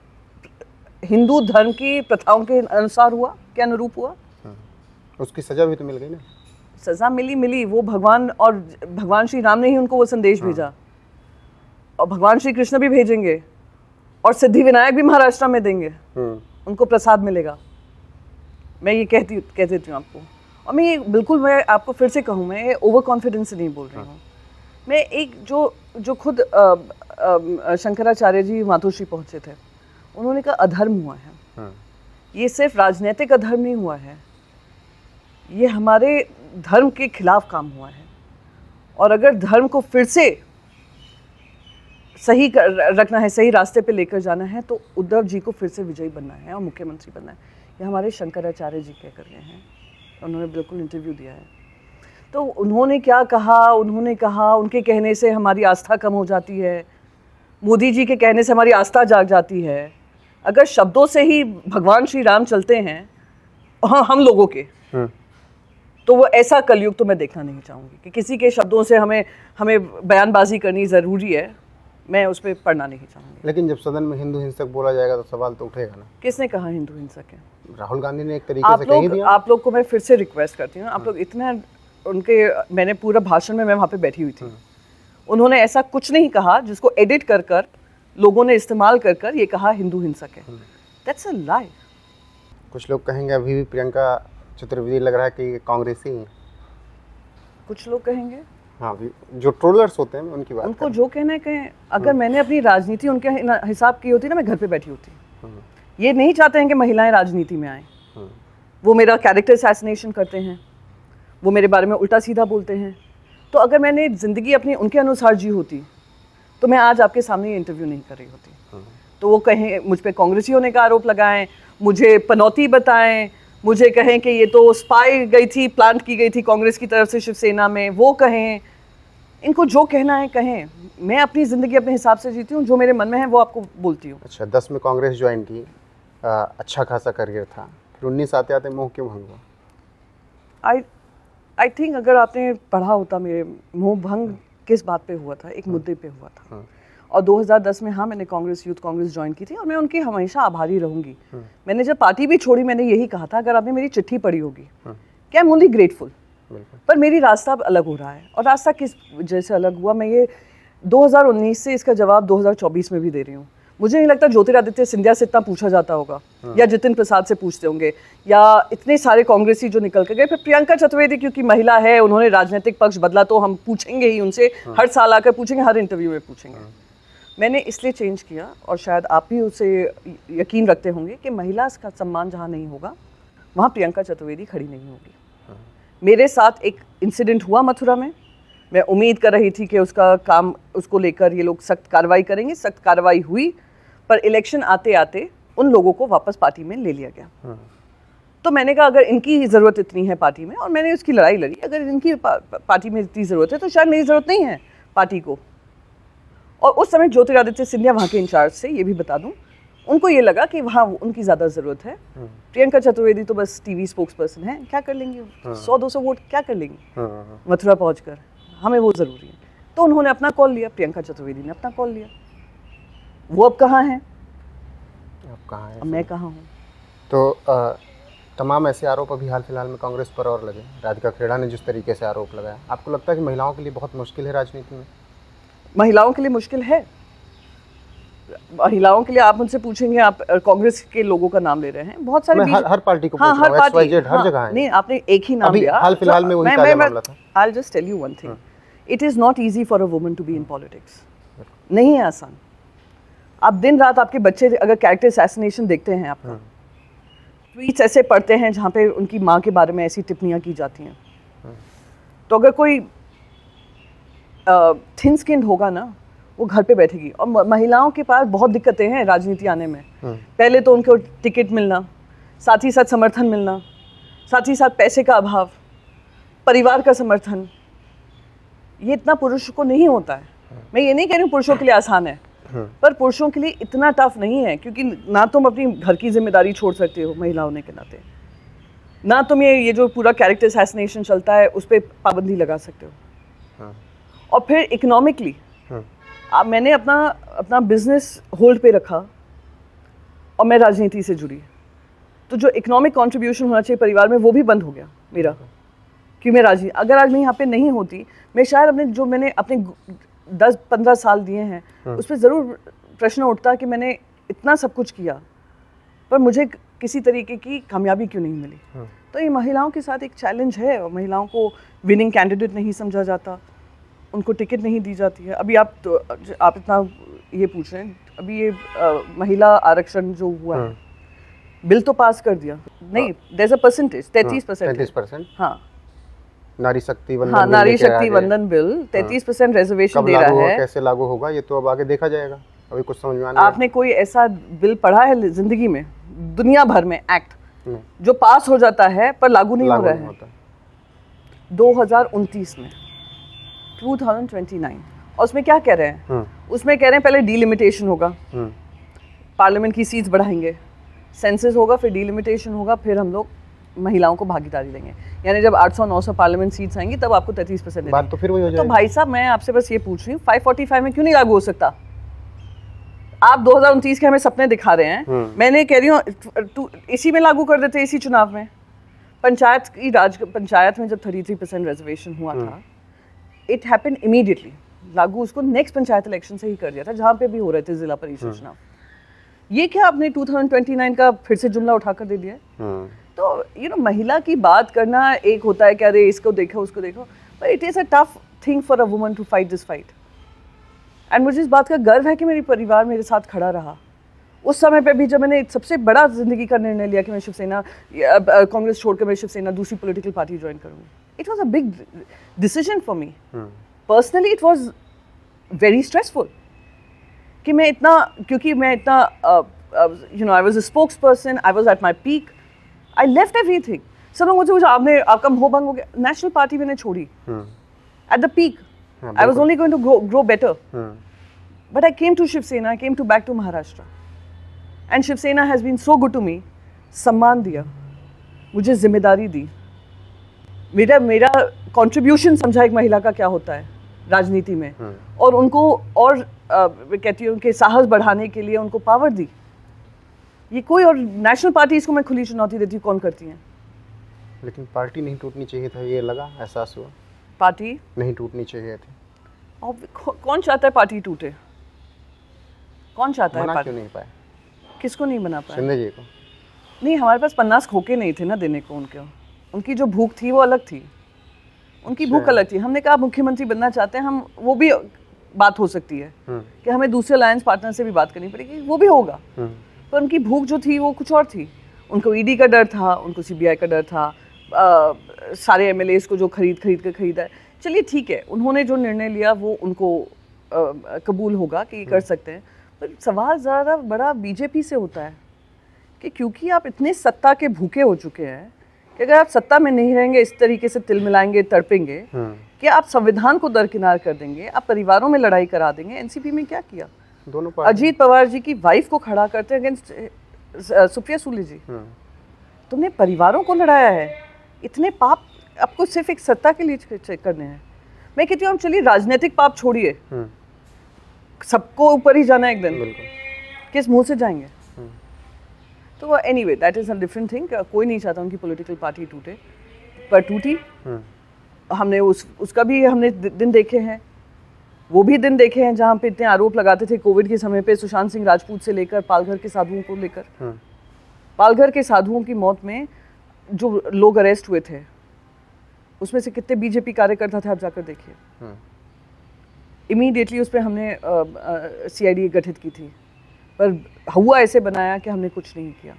हिंदू धर्म की प्रथाओं के अनुसार हुआ, के अनुरूप हुआ? उसकी सजा भी तो मिल गई ना। सजा मिली, वो भगवान श्री राम ने ही उनको वो संदेश भेजा, और भगवान श्री कृष्ण भी भेजेंगे, और सिद्धि विनायक भी महाराष्ट्र में देंगे, उनको प्रसाद मिलेगा। मैं ये कह देती हूँ आपको, और मैं आपको फिर से कहूँ, मैं ओवर कॉन्फिडेंस से नहीं बोल रही हूँ। मैं एक जो खुद शंकराचार्य जी मातोश्री पहुँचे थे, उन्होंने कहा अधर्म हुआ है। ये सिर्फ राजनीतिक अधर्म नहीं हुआ है, ये हमारे धर्म के खिलाफ काम हुआ है, और अगर धर्म को फिर से सही रखना है, सही रास्ते पे लेकर जाना है, तो उद्धव जी को फिर से विजयी बनना है और मुख्यमंत्री बनना है। ये हमारे शंकराचार्य जी कह कर गए हैं, उन्होंने बिल्कुल इंटरव्यू दिया है। तो उन्होंने क्या कहा, उन्होंने कहा उनके कहने से हमारी आस्था कम हो जाती है, मोदी जी के कहने से हमारी आस्था जाग जाती है। अगर शब्दों से ही भगवान श्री राम चलते हैं हम लोगों के, तो वो ऐसा कलयुग तो मैं देखना नहीं चाहूँगी कि किसी के शब्दों से हमें बयानबाजी करनी ज़रूरी है, मैं उस पर पढ़ना नहीं चाहूँगी। लेकिन जब सदन में हिंदू हिंसक बोला जाएगा तो सवाल तो उठेगा ना। किसने कहा हिंदू हिंसक है? राहुल गांधी ने एक तरीके से कही भी। आप लोग को मैं फिर से रिक्वेस्ट करती हूँ, आप लोग इतना मैंने पूरा भाषण में मैं वहाँ पे बैठी हुई थी, उन्होंने ऐसा कुछ नहीं कहा जिसको एडिट कर लोगों ने इस्तेमाल कर ये कहा हिंदू हिंसक है। दैट्स अ लाई। कुछ लोग कहेंगे अभी भी प्रियंका चतुर्वेदी लग रहा है कि कांग्रेसी हैं। कुछ लोग कहेंगे, हाँ, जो ट्रोलर्स होते हैं उनकी बात, उनको जो कहना है कहें। अगर मैंने अपनी राजनीति उनके हिसाब की होती ना, मैं घर पे बैठी होती। ये नहीं चाहते हैं कि महिलाएं राजनीति में आए, वो मेरा कैरेक्टर असैसिनेशन करते हैं, वो मेरे बारे में उल्टा सीधा बोलते हैं। तो अगर मैंने ज़िंदगी अपनी उनके अनुसार जी होती, तो मैं आज आपके सामने ये इंटरव्यू नहीं कर रही होती। तो वो कहें मुझ पे कांग्रेसी होने का आरोप लगाएं, मुझे पनौती बताएं, मुझे कहें कि ये तो स्पाई गई थी, प्लांट की गई थी कांग्रेस की तरफ से शिवसेना में, वो कहें। इनको जो कहना है कहें, मैं अपनी ज़िंदगी अपने हिसाब से जीती हूँ, जो मेरे मन में है वो आपको बोलती हूँ। अच्छा, 10 में कांग्रेस ज्वाइन की, अच्छा खासा करियर था, फिर 19 आते आते मोह क्यों भंग हुआ? आई थिंक अगर आपने पढ़ा होता, मेरे मोह भंग किस बात पे हुआ था, एक मुद्दे पे हुआ था। और 2010 में मैंने यूथ कांग्रेस ज्वाइन की थी, और मैं उनकी हमेशा आभारी रहूंगी। मैंने जब पार्टी भी छोड़ी, मैंने यही कहा था, अगर आपने मेरी चिट्ठी पढ़ी होगी, क्या आई एम ओनली ग्रेटफुल। पर मेरी रास्ता अब अलग हो रहा है, और रास्ता किस वजह से अलग हुआ, मैं ये 2019 से इसका जवाब 2024 में भी दे रही हूँ। मुझे नहीं लगता ज्योतिरादित्य सिंधिया से इतना पूछा जाता होगा, या जितिन प्रसाद से पूछते होंगे, या इतने सारे कांग्रेसी जो निकल के गए। फिर प्रियंका चतुर्वेदी क्योंकि महिला है, उन्होंने राजनीतिक पक्ष बदला, तो हम पूछेंगे ही उनसे, हर साल आकर पूछेंगे, हर इंटरव्यू में पूछेंगे। मैंने इसलिए चेंज किया, और शायद आप भी उसे यकीन रखते होंगे कि महिला का सम्मान जहाँ नहीं होगा, वहाँ प्रियंका चतुर्वेदी खड़ी नहीं होगी। मेरे साथ एक इंसिडेंट हुआ मथुरा में, मैं उम्मीद कर रही थी कि उसको लेकर ये लोग सख्त कार्रवाई करेंगे, सख्त कार्रवाई हुई, पर इलेक्शन आते आते उन लोगों को वापस पार्टी में ले लिया गया। तो मैंने कहा अगर इनकी ज़रूरत इतनी है पार्टी में, और मैंने उसकी लड़ाई लड़ी, अगर इनकी पार्टी में इतनी ज़रूरत है तो शायद मेरी ज़रूरत नहीं है पार्टी को। और उस समय ज्योतिरादित्य सिंधिया वहाँ के इंचार्ज से, ये भी बता दूँ, उनको ये लगा कि वहाँ उनकी ज़्यादा ज़रूरत है। प्रियंका चतुर्वेदी तो बस टीवी स्पोक्स पर्सन है, क्या कर लेंगी, 100-200 वोट क्या कर लेंगी मथुरा पहुँचकर, हमें वो ज़रूरी है। तो उन्होंने अपना कॉल लिया, प्रियंका चतुर्वेदी ने अपना कॉल लिया। वो अब कहाँ हैं, अब मैं कहाँ हूँ। तो तमाम ऐसे आरोप अभी हाल फिलहाल में कांग्रेस पर और लगे। राधिका खेड़ा ने जिस तरीके से आरोप लगाया, आपको लगता है कि महिलाओं के लिए बहुत मुश्किल है राजनीति में? महिलाओं के लिए मुश्किल है। महिलाओं के लिए आप मुझसे पूछेंगे, आप कांग्रेस के लोगों का नाम ले रहे हैं, बहुत सारे हर पार्टी को हाँ, हर पार्टी हर जगह है। नहीं, आपने एक ही नाम लिया, हाल फिलहाल में वही ताजा मामला था। I'll just tell you one thing, it is not easy for a woman to be in politics। नहीं है आसान। आप दिन रात, आपके बच्चे अगर कैरेक्टर असैसिनेशन देखते हैं आपका, ट्वीट्स ऐसे पढ़ते हैं जहाँ पे उनकी माँ के बारे में ऐसी टिप्पणियाँ की जाती हैं। तो अगर कोई थिन स्किन्ड होगा ना, वो घर पे बैठेगी। और महिलाओं के पास बहुत दिक्कतें हैं राजनीति आने में। पहले तो उनको टिकट मिलना, साथ ही साथ समर्थन मिलना, साथ ही साथ पैसे का अभाव, परिवार का समर्थन, ये इतना पुरुषों को नहीं होता है। मैं ये नहीं कह रही हूँ पुरुषों के लिए आसान है, पर पुरुषों के लिए इतना टफ नहीं है, क्योंकि ना तुम अपनी घर की जिम्मेदारी छोड़ सकते हो महिला होने के नाते, ना तुम ये जो पूरा कैरेक्टर असैसिनेशन चलता है उस पर पाबंदी लगा सकते हो। और फिर इकोनॉमिकली मैंने अपना बिजनेस होल्ड पे रखा और मैं राजनीति से जुड़ी, तो जो इकोनॉमिक कंट्रीब्यूशन होना चाहिए परिवार में वो भी बंद हो गया मेरा, कि मैं राजनीति, अगर आज मैं यहाँ पे नहीं होती, मैं शायद मैंने अपने 10-15 साल दिए हैं उस पर ज़रूर प्रश्न उठता कि मैंने इतना सब कुछ किया पर मुझे किसी तरीके की कामयाबी क्यों नहीं मिली। तो ये महिलाओं के साथ एक चैलेंज है, और महिलाओं को विनिंग कैंडिडेट नहीं समझा जाता, उनको टिकट नहीं दी जाती है। अभी आप इतना ये पूछ रहे हैं, अभी ये महिला आरक्षण जो हुआ है, बिल तो पास कर दिया नहीं, देयर इज अ परसेंटेज 33%। हाँ, नारी शक्ति वंदन, हाँ, नारी शक्ति वंदन बिल 33% रिजर्वेशन दे रहा है। कैसे लागू होगा ये तो अब आगे देखा जाएगा, अभी कुछ समझ में आने। आपने कोई ऐसा बिल पढ़ा है जिंदगी में, दुनिया भर में एक्ट जो पास हो जाता है पर लागू नहीं हो रहा है? 2029 में 2029, और उसमें क्या कह रहे हैं? उसमें कह रहे हैं पहले डीलिमिटेशन होगा, पार्लियामेंट की सीट्स बढ़ाएंगे, सेंसस होगा, फिर डीलिमिटेशन होगा, फिर हम लोग महिलाओं को भागीदारी देंगे। यानी जब 800-900 पार्लियामेंट सीट्स आएंगी तब आपको 33% बात तो फिर वही हो जाएगी। तो भाई साहब मैं आपसे बस ये पूछ रही हूँ 545 में क्यों नहीं लागू हो सकता? आप 2029 के हमें सपने दिखा रहे हैं, मैंने कह रही हूँ इसी में लागू कर देते, इसी चुनाव में। पंचायत में जब 33% रिजर्वेशन हुआ था, इट हैपेंड इमीडिएटली, लागू उसको नेक्स्ट पंचायत इलेक्शन से ही कर दिया था, जहाँ पे भी हो रहे थे जिला परिषद चुनाव। ये क्या आपने 2029 का फिर से जुमला उठाकर दे दिया? तो महिला की बात करना एक होता है कि अरे इसको देखो उसको देखो, but it is a tough thing for a woman to fight this fight. And मुझे इस बात का गर्व है कि मेरी परिवार मेरे साथ खड़ा रहा उस समय पे भी, जब मैंने सबसे बड़ा जिंदगी का निर्णय लिया कि मैं शिवसेना, कांग्रेस छोड़कर मैं शिवसेना दूसरी पॉलिटिकल पार्टी ज्वाइन करूँगी। It was a big decision for me personally, it was very stressful कि मैं इतना, क्योंकि मैं इतना I was a spokes person, I was at my peak, I left everything. सब लोग मुझे आपका मोह भंग हो गया, नेशनल पार्टी मैंने छोड़ी at the peak, I was only going to grow better. But I came to Shiv Sena, I came back to Maharashtra. And Shiv Sena has been so good to me. सम्मान दिया, मुझे जिम्मेदारी दी, मेरा contribution समझा एक महिला का क्या होता है राजनीति में, और उनको और कहती हूँ कि साहस बढ़ाने के लिए उनको पावर दी। ये कोई और नेशनल पार्टीज को मैं खुली चुनौती देती हूँ, कौन करती हैं? लेकिन पार्टी नहीं टूटनी चाहिए था, ये लगा, एहसास हुआ पार्टी नहीं टूटनी चाहिए थी। और कौन चाहता है पार्टी टूटे? कौन चाहता है पार्टी? क्यों नहीं पाए? किसको नहीं बना पाया? शिंदे जी को नहीं, हमारे पास 50 खोखे नहीं थे ना देने को उनको। उनकी जो भूख थी वो अलग थी, उनकी भूख अलग थी। हमने कहा मुख्यमंत्री बनना चाहते हैं हम, वो भी बात हो सकती है कि हमें दूसरे अलायंस पार्टनर से भी बात करनी पड़ेगी, वो भी होगा। पर उनकी भूख जो थी वो कुछ और थी। उनको ईडी का डर था, उनको सीबीआई का डर था, सारे एमएलएस को जो खरीद कर खरीदा है। चलिए ठीक है, उन्होंने जो निर्णय लिया वो उनको कबूल होगा कि कर सकते हैं। पर सवाल ज़्यादा बड़ा बीजेपी से होता है कि क्योंकि आप इतने सत्ता के भूखे हो चुके हैं कि अगर आप सत्ता में नहीं रहेंगे, इस तरीके से तिल मिलाएंगे, तड़पेंगे कि आप संविधान को दरकिनार कर देंगे, आप परिवारों में लड़ाई करा देंगे। एनसीपी में क्या किया? दोनों अजीत पवार जी की वाइफ को खड़ा करते अगेंस्ट सुप्रिया सुले जी। तुमने परिवारों को लड़ाया है। इतने पाप आपको सिर्फ एक सत्ता के लिए करने हैं। मैं कहती हूँ चलिए राजनीतिक पाप छोड़िए, सबको ऊपर ही जाना एक दिन, किस मुंह से जाएंगे? तो anyway that is a different thing. कोई नहीं चाहता उनकी पॉलिटिकल पार्टी टूटे, पर टूटी। हमने उसका भी हमने दिन देखे हैं, वो भी दिन देखे हैं जहाँ पे इतने आरोप लगाते थे कोविड के समय पे, सुशांत सिंह राजपूत से लेकर पालघर के साधुओं को लेकर। पालघर के साधुओं की मौत में जो लोग अरेस्ट हुए थे उसमें से कितने बीजेपी कार्यकर्ता थे, आप जाकर देखिए। इमीडिएटली उस पर हमने सीआईडी गठित की थी, पर हुआ ऐसे बनाया कि हमने कुछ नहीं किया।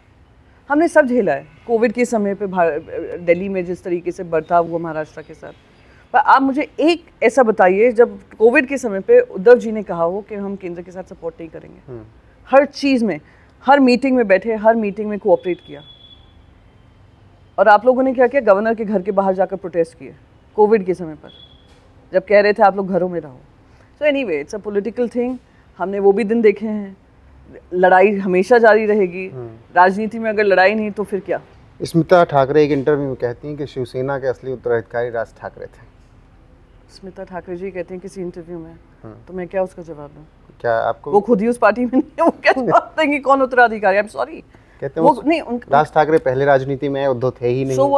हमने सब झेला है। कोविड के समय पे दिल्ली में जिस तरीके से बर्ताव हुआ महाराष्ट्र के साथ, पर आप मुझे एक ऐसा बताइए जब कोविड के समय पे उद्धव जी ने कहा हो कि हम केंद्र के साथ सपोर्ट नहीं करेंगे, हर चीज़ में, हर मीटिंग में बैठे, हर मीटिंग में कोऑपरेट किया, और आप लोगों ने क्या किया, गवर्नर के घर के बाहर जाकर प्रोटेस्ट किए कोविड के समय पर, जब कह रहे थे आप लोग घरों में रहो। So anyway, it's a political thing, हमने वो भी दिन देखे हैं। लड़ाई हमेशा जारी रहेगी, राजनीति में अगर लड़ाई नहीं तो फिर क्या। स्मिता ठाकरे एक इंटरव्यू में कहती हैं कि शिवसेना के असली उत्तराधिकारी राज ठाकरे थे। स्मिता ठाकरे जी कहती हैं किसी इंटरव्यू में, तो मैं क्या उसका जवाब दूं? क्या आपको, वो खुद ही उस पार्टी में नहीं है, वो क्या जवाब देंगे कौन उत्तराधिकारी? आई एम सॉरी, कहते हैं वो नहीं, राज ठाकरे पहले राजनीति में, उद्धव थे ही नहीं। सो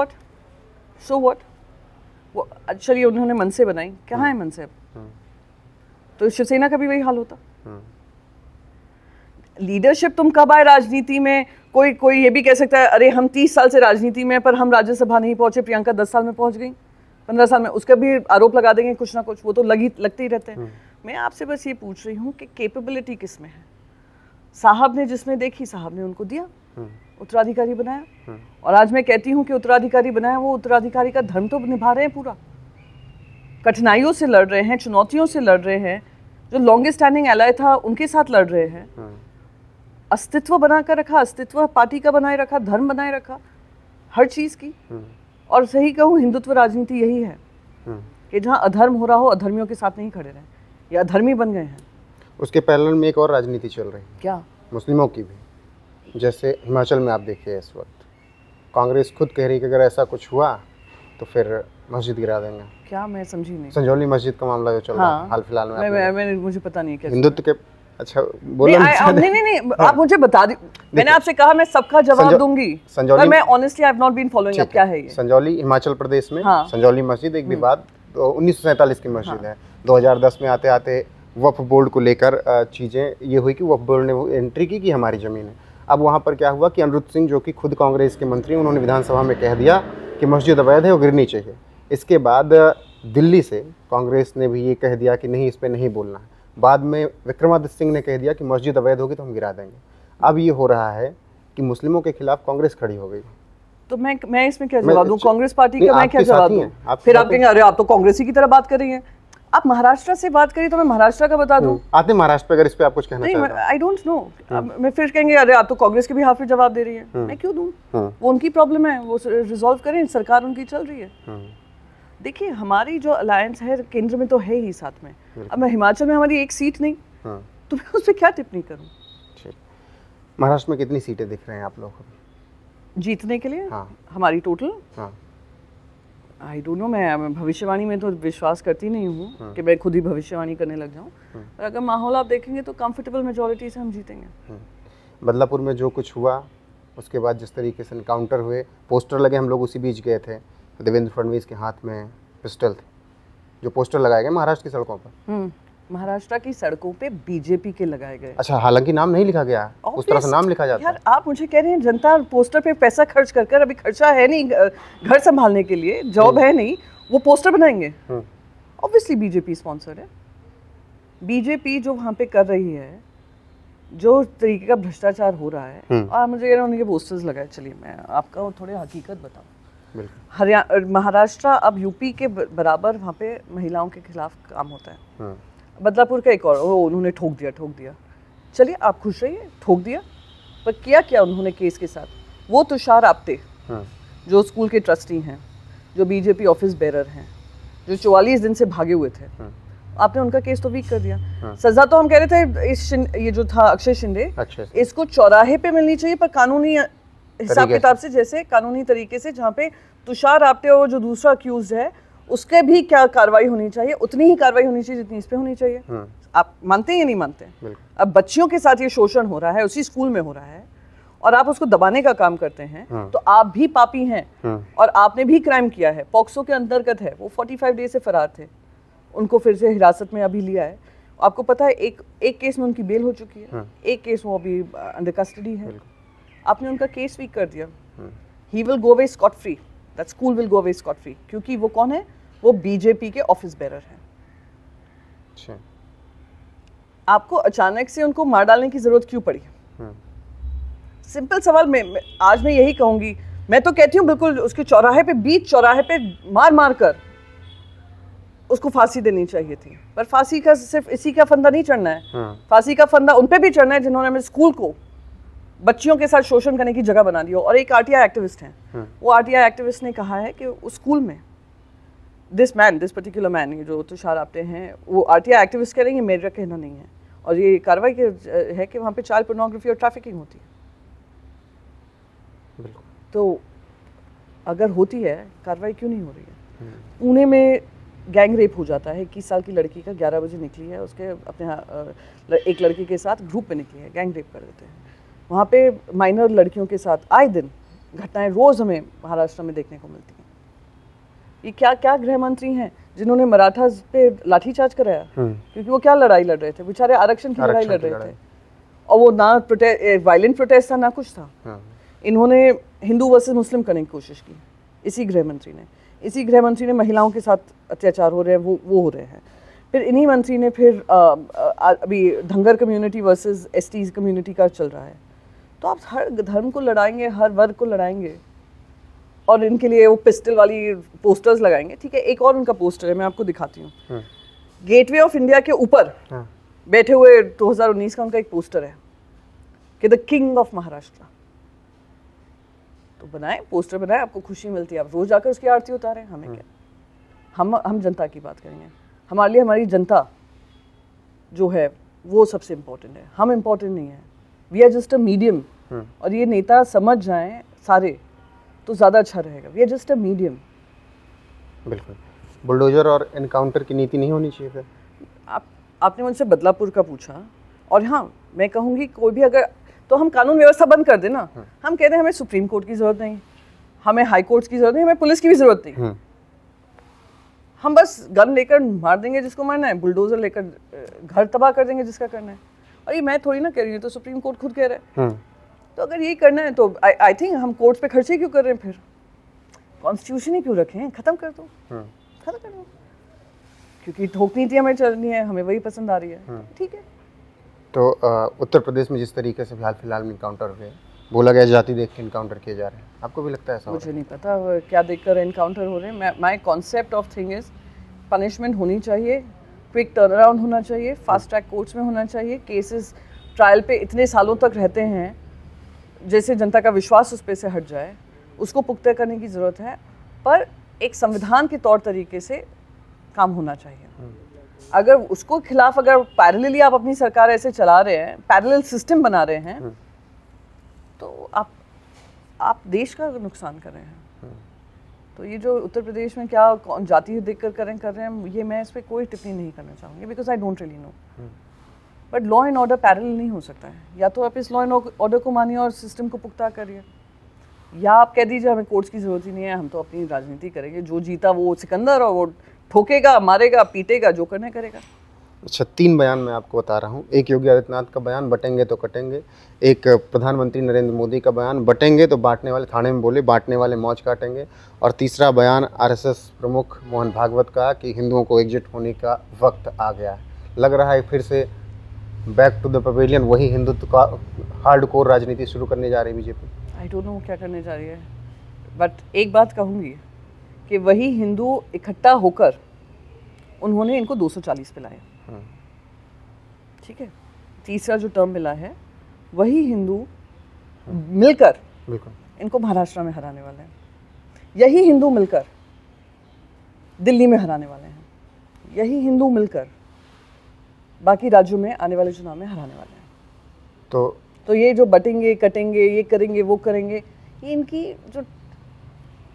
व्हाट, वो चलिए उन्होंने मनसे बनाई, कहाँ है मनसे अब? तो शिवसेना का भी वही हाल होता। लीडरशिप तुम कब आए राजनीति में? कोई ये भी कह सकता है अरे हम 30 साल से राजनीति में, पर हम राज्यसभा नहीं पहुंचे, प्रियंका 10 साल में पहुंच गई, 15 साल में, उसका भी आरोप लगा देंगे कुछ ना कुछ, वो तो लगते ही रहते हैं। मैं आपसे बस ये पूछ रही हूँ कि कैपेबिलिटी किस में है? साहब ने जिसमें देखी, साहब ने उनको दिया, उत्तराधिकारी बनाया, और आज मैं कहती हूँ कि उत्तराधिकारी बनाया, वो उत्तराधिकारी का धर्म तो निभा रहे हैं पूरा, कठिनाइयों से लड़ रहे हैं, चुनौतियों से लड़ रहे हैं, जो लॉन्गेस्ट स्टैंडिंग एलाय था उनके साथ लड़ रहे हैं, अस्तित्व बनाकर रखा, अस्तित्व पार्टी का बनाए रखा, धर्म बनाए रखा, हर चीज की। और सही कहूँ, हिंदुत्व राजनीति यही है कि जहाँ अधर्म हो रहा हो, अधर्मियों के साथ नहीं खड़े रहें, ये अधर्मी बन गए हैं। उसके पैरेलल में एक और राजनीति चल रही है, क्या? मुस्लिमों की भी। जैसे हिमाचल में आप देखिए, इस वक्त कांग्रेस खुद कह रही है कि अगर ऐसा कुछ हुआ तो फिर मस्जिद गिरा देंगे। क्या? मैं समझी नहीं। संजौली मस्जिद का मामला जो चल रहा है हाल फिलहाल में, मुझे पता नहीं क्या हिंदुत्व के, अच्छा बोलो नहीं, आप मुझे बता दी। मैंने आपसे कहा मैं सबका जवाब दूंगी, पर मैं honestly I have not been following up. क्या है ये? संजौली हिमाचल प्रदेश में, संजौली मस्जिद एक विवाद, 1947 की मस्जिद है। 2010 में आते आते वक्फ बोर्ड को लेकर चीज़ें ये हुई कि वक्फ बोर्ड ने वो एंट्री की कि हमारी ज़मीन है। अब वहाँ पर क्या हुआ कि अनिरुद्ध सिंह, जो कि खुद कांग्रेस के मंत्री, उन्होंने विधानसभा में कह दिया कि मस्जिद अवैध है, वो गिरनी चाहिए। इसके बाद दिल्ली से कांग्रेस ने भी ये कह दिया कि नहीं, इस पर नहीं बोलना है। बाद में विक्रमादित्य सिंह ने कह दिया कि मस्जिद अवैध होगी तो हम गिरा देंगे। अब ये हो रहा है कि मुस्लिमों के खिलाफ कांग्रेस खड़ी हो गई। तो मैं इसमें क्या जवाब दूं? कांग्रेस पार्टी का मैं क्या जवाब दूं? फिर आप कहेंगे अरे आप तो कांग्रेसी की तरह बात कर रही हैं। आप महाराष्ट्र से बात करिए तो मैं महाराष्ट्र का बता दूं। आते महाराष्ट्र पे, अगर इस पे आप कुछ कहना चाहते हैं? आई डोंट नो। मैं फिर कहेंगे अरे आप तो कांग्रेस के भी हाफ में जवाब दे रही है। मैं क्यों दूं? वो उनकी प्रॉब्लम है, वो रिजॉल्व करें, सरकार उनकी चल रही है। देखिए, हमारी जो अलायंस है केंद्र में तो है ही साथ में। अब मैं हिमाचल में हमारी एक सीट नहीं, तो मैं उस पर क्या टिप्पणी करूं? महाराष्ट्र में कितनी सीटें दिख रहे हैं आप लोग जीतने के लिए? हमारी टोटल आई डोंट नो। मैं भविष्यवाणी में तो विश्वास करती नहीं हूँ कि मैं खुद ही भविष्यवाणी करने लग जाऊँ, पर अगर माहौल आप देखेंगे तो कंफर्टेबल मेजोरिटी से हम जीतेंगे। बदलापुर में जो कुछ हुआ, उसके बाद जिस तरीके से एनकाउंटर हुए, पोस्टर लगे, हम लोग उसी बीच गए थे, देवेंद्र फडणवीस के हाथ में पिस्टल थे, जो पोस्टर लगाए गए महाराष्ट्र की सड़कों पर। महाराष्ट्र की सड़कों पे बीजेपी के लगाए गए। अच्छा, हालांकि नाम नहीं लिखा गया, उस तरह से नाम लिखा जाता है। आप मुझे कह रहे हैं जनता पोस्टर पे पैसा खर्च कर अभी खर्चा है नहीं घर संभालने के लिए, जॉब है नहीं, वो पोस्टर बनाएंगे। ऑब्वियसली बीजेपी स्पॉन्सर है। बीजेपी जो वहाँ पे कर रही है, जो तरीके का भ्रष्टाचार हो रहा है, और मुझे कह रहे हैं उनके पोस्टर्स लगाए। चलिए मैं आपका थोड़ी हकीकत बताऊँ। हरियाणा, महाराष्ट्र अब यूपी के बराबर वहाँ पे महिलाओं के खिलाफ काम होता है। बदलापुर का एक और, उन्होंने ठोक दिया। चलिए आप खुश रहिए, ठोक दिया, पर किया क्या उन्होंने केस के साथ? वो तुषार आप्टे जो स्कूल के ट्रस्टी हैं, जो बीजेपी ऑफिस बेरर हैं, जो 44 दिन से भागे हुए थे, आपने उनका केस तो वीक कर दिया। सजा तो हम कह रहे थे ये जो था अक्षय शिंदे, इसको चौराहे पे मिलनी चाहिए, पर कानूनी हिसाब किताब से, जैसे कानूनी तरीके से, जहाँ पे तुषार आप्टे और जो दूसरा अक्यूज है उसके भी क्या कार्रवाई होनी चाहिए, उतनी ही कार्रवाई होनी चाहिए जितनी इस पे होनी चाहिए। आप मानते हैं या नहीं मानते? अब बच्चियों के साथ ये शोषण हो रहा है, उसी स्कूल में हो रहा है, और आप उसको दबाने का काम करते हैं, तो आप भी पापी हैं, और आपने भी क्राइम किया है। पॉक्सो के अंतर्गत है, वो 45 डे से फरार थे, उनको फिर से हिरासत में अभी लिया है। आपको पता है एक केस में उनकी बेल हो चुकी है, एक केस वो अभी अंडर कस्टडी है। आपने उनका केस वीक कर दिया। He will go away scot free, that school will go away scot free, क्योंकि वो कौन है? वो बीजेपी के ऑफिस बेरर हैं। अच्छा, आपको अचानक से उनको मार डालने की जरूरत क्यों पड़ी? सिंपल सवाल आज मैं यही कहूंगी, मैं तो कहती हूँ बिल्कुल उसके चौराहे पे, बीच चौराहे पे मार मार कर उसको फांसी देनी चाहिए थी। पर फांसी का सिर्फ इसी का फंदा नहीं चढ़ना है, फांसी का फंदा उन पे भी चढ़ना है जिन्होंने हमें स्कूल को बच्चियों के साथ शोषण करने की जगह बना दी हो। और एक आरटीआई एक्टिविस्ट हैं, वो आरटीआई एक्टिविस्ट ने कहा है कि उस स्कूल में दिस पर्टिकुलर मैन, ये जो तुषार आप्टे हैं, वो आरटीआई एक्टिविस्ट कह रहे हैं, ये मेरा कहना नहीं है, और ये कार्रवाई है कि वहाँ पे चाइल्ड पोर्नोग्राफी और ट्रैफिकिंग होती है। तो अगर होती है, कार्रवाई क्यों नहीं हो रही है? पुणे में गैंग रेप हो जाता है, 21 साल की लड़की का 11 बजे निकली है, उसके अपने एक लड़के के साथ ग्रुप में निकली है, गैंग रेप कर देते हैं। वहाँ पे माइनर लड़कियों के साथ आए दिन घटनाएं रोज़ हमें महाराष्ट्र में देखने को मिलती हैं। ये क्या क्या गृह मंत्री हैं जिन्होंने मराठा पे लाठीचार्ज कराया, क्योंकि वो क्या लड़ाई लड़ रहे थे, बेचारे आरक्षण की लड़ाई लड़ रहे थे, और वो ना वायलेंट प्रोटेस्ट था ना कुछ था। इन्होंने हिंदू वर्सेस मुस्लिम करने की कोशिश की, इसी गृह मंत्री ने महिलाओं के साथ अत्याचार हो रहे हैं वो हो रहे हैं। फिर इन्हीं मंत्री ने फिर अभी Dhangar community versus ST community का चल रहा है। तो आप हर धर्म को लड़ाएंगे, हर वर्ग को लड़ाएंगे, और इनके लिए वो पिस्टल वाली पोस्टर्स लगाएंगे। ठीक है, एक और उनका पोस्टर है, मैं आपको दिखाती हूँ। गेटवे ऑफ इंडिया के ऊपर बैठे हुए 2019 का उनका एक पोस्टर है कि द किंग ऑफ महाराष्ट्र। तो बनाए, पोस्टर बनाए, आपको खुशी मिलती है, आप रोज आकर उसकी आरती उतारें, हमें क्या। हम जनता की बात करेंगे, हमारे लिए हमारी जनता जो है वो सबसे इम्पोर्टेंट है, हम इम्पोर्टेंट नहीं है। We are just a medium, और ये नेता समझ जाएं सारे तो ज़्यादा अच्छा रहेगा। We are just a medium. बिल्कुल, बुलडोजर और एनकाउंटर की नीति नहीं होनी चाहिए फिर? आपने मुझसे बदलापुर का पूछा, और हाँ मैं कहूँगी कोई भी अगर, तो हम कानून व्यवस्था बंद कर देना। हम कहते हैं हमें सुप्रीम कोर्ट की जरूरत नहीं, हमें हाई कोर्ट की जरूरत नहीं, हमें पुलिस की भी जरूरत नहीं। हम बस गन लेकर मार देंगे जिसको मारना है, बुलडोजर लेकर घर तबाह कर देंगे जिसका करना है। और ये मैं थोड़ी ना कह रही हूँ, तो सुप्रीम कोर्ट खुद कह रहा है। तो अगर ये करना है तो आई थिंक हम कोर्ट्स पे खर्चे क्यों कर रहे हैं? फिर कॉन्स्टिट्यूशन ही क्यों रखें, खत्म कर दो, खत्म कर दो। क्योंकि ठोक नीति हमें चलनी है, हमें वही पसंद आ रही है, ठीक है। तो उत्तर प्रदेश में जिस तरीके से फिलहाल में इनकाउंटर हुए, बोला गया जाति देख के इनकाउंटर किए जा रहे हैं, आपको भी लगता है ऐसा? मुझे नहीं पता क्या देखकर इनकाउंटर हो रहे हैं। My concept of thing is punishment होनी चाहिए, क्विक टर्न अराउंड होना चाहिए, फास्ट ट्रैक कोर्ट्स में होना चाहिए। केसेस ट्रायल पे इतने सालों तक रहते हैं, जैसे जनता का विश्वास उस पे से हट जाए, उसको पुख्ता करने की ज़रूरत है। पर एक संविधान के तौर तरीके से काम होना चाहिए। अगर उसको खिलाफ अगर पैरेलली आप अपनी सरकार ऐसे चला रहे हैं, पैरेलल सिस्टम बना रहे हैं, तो आप देश का नुकसान कर रहे हैं। तो ये जो उत्तर प्रदेश में क्या जाति देखकर कर रहे हैं, ये मैं इस पर कोई टिप्पणी नहीं करना चाहूँगी, because I don't really know. But law and order parallel नहीं हो सकता है। या तो आप इस लॉ एंड ऑर्डर को मानिए और सिस्टम को पुख्ता करिए, या आप कह दीजिए हमें कोर्ट्स की जरूरत ही नहीं है, हम तो अपनी राजनीति करेंगे, जो जीता वो सिकंदर, और वो ठोकेगा, मारेगा, पीटेगा, जो करना करेगा। अच्छा, 3 बयान मैं आपको बता रहा हूँ। एक योगी आदित्यनाथ का बयान, बटेंगे तो कटेंगे। एक प्रधानमंत्री नरेंद्र मोदी का बयान, बटेंगे तो बांटने वाले, थाने में बोले बांटने वाले मौज काटेंगे। और तीसरा बयान आरएसएस प्रमुख मोहन भागवत का कि हिंदुओं को एकजुट होने का वक्त आ गया है। लग रहा है फिर से बैक टू द पवेलियन, वही हिंदुत्व का हार्डकोर राजनीति शुरू करने जा रही है बीजेपी। आई डोंट नो क्या करने जा रही है, बट एक बात कहूँगी कि वही हिंदू इकट्ठा होकर उन्होंने इनको 240 पिलाए, ठीक है। तीसरा जो टर्म मिला है, वही हिंदू मिलकर इनको महाराष्ट्र में हराने वाले हैं। यही हिंदू मिलकर दिल्ली में हराने वाले हैं। यही हिंदू मिलकर बाकी राज्यों में आने वाले चुनाव में हराने वाले हैं। तो ये जो बटेंगे कटेंगे, ये करेंगे वो करेंगे, ये इनकी जो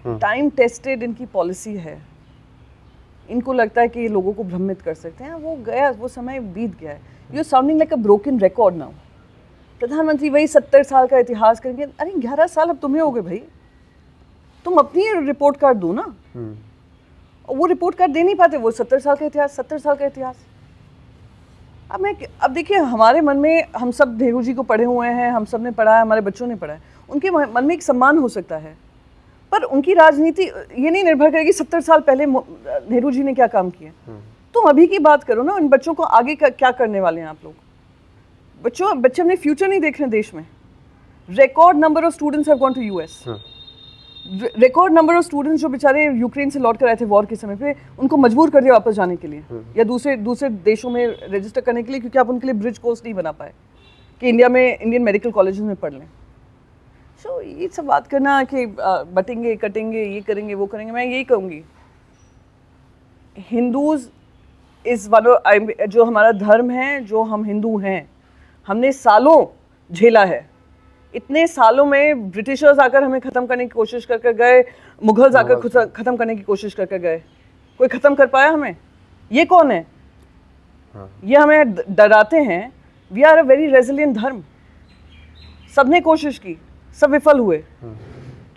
टाइम टेस्टेड इनकी पॉलिसी है। इनको लगता है कि ये लोगों को भ्रमित कर सकते हैं, वो गया, वो समय बीत गया है। You are sounding like a broken record now. प्रधानमंत्री वही 70 साल का इतिहास करेंगे। अरे 11 साल अब तुम्हें हो गए भाई, तुम अपनी रिपोर्ट कार्ड दो ना। और वो रिपोर्ट कार्ड दे नहीं पाते, वो 70 साल का इतिहास, 70 साल का इतिहास। अब देखिए, हमारे मन में, हम सब नेहरू जी को पढ़े हुए हैं, हम सब ने पढ़ा है, हमारे बच्चों ने पढ़ा है, उनके मन में एक सम्मान हो सकता है, पर उनकी राजनीति ये नहीं निर्भर करेगी 70 साल पहले नेहरू जी ने क्या काम किए। तुम अभी की बात करो ना, उन बच्चों को आगे क्या करने वाले हैं आप लोग। बच्चे अपने फ्यूचर नहीं देख रहे देश में। record number of students have gone to US. Record number of students जो बेचारे यूक्रेन से लौट कर आए थे वॉर के समय पे, उनको मजबूर कर दिया वापस जाने के लिए या दूसरे देशों में रजिस्टर करने के लिए, क्योंकि आप उनके लिए ब्रिज कोर्स नहीं बना पाए कि इंडिया में इंडियन मेडिकल कॉलेजेस में पढ़ लें। सो ये सब बात करना कि बटेंगे कटेंगे ये करेंगे वो करेंगे, मैं यही कहूँगी हिंदूज इस जो हमारा धर्म है, जो हम हिंदू हैं, हमने सालों झेला है। इतने सालों में ब्रिटिशर्स आकर हमें ख़त्म करने की कोशिश करके गए, मुगल्स आकर ख़त्म करने की कोशिश करके गए, कोई ख़त्म कर पाया हमें? ये कौन है? ये हमें डराते हैं। We are a very resilient dharma. सबने कोशिश की, सब विफल हुए,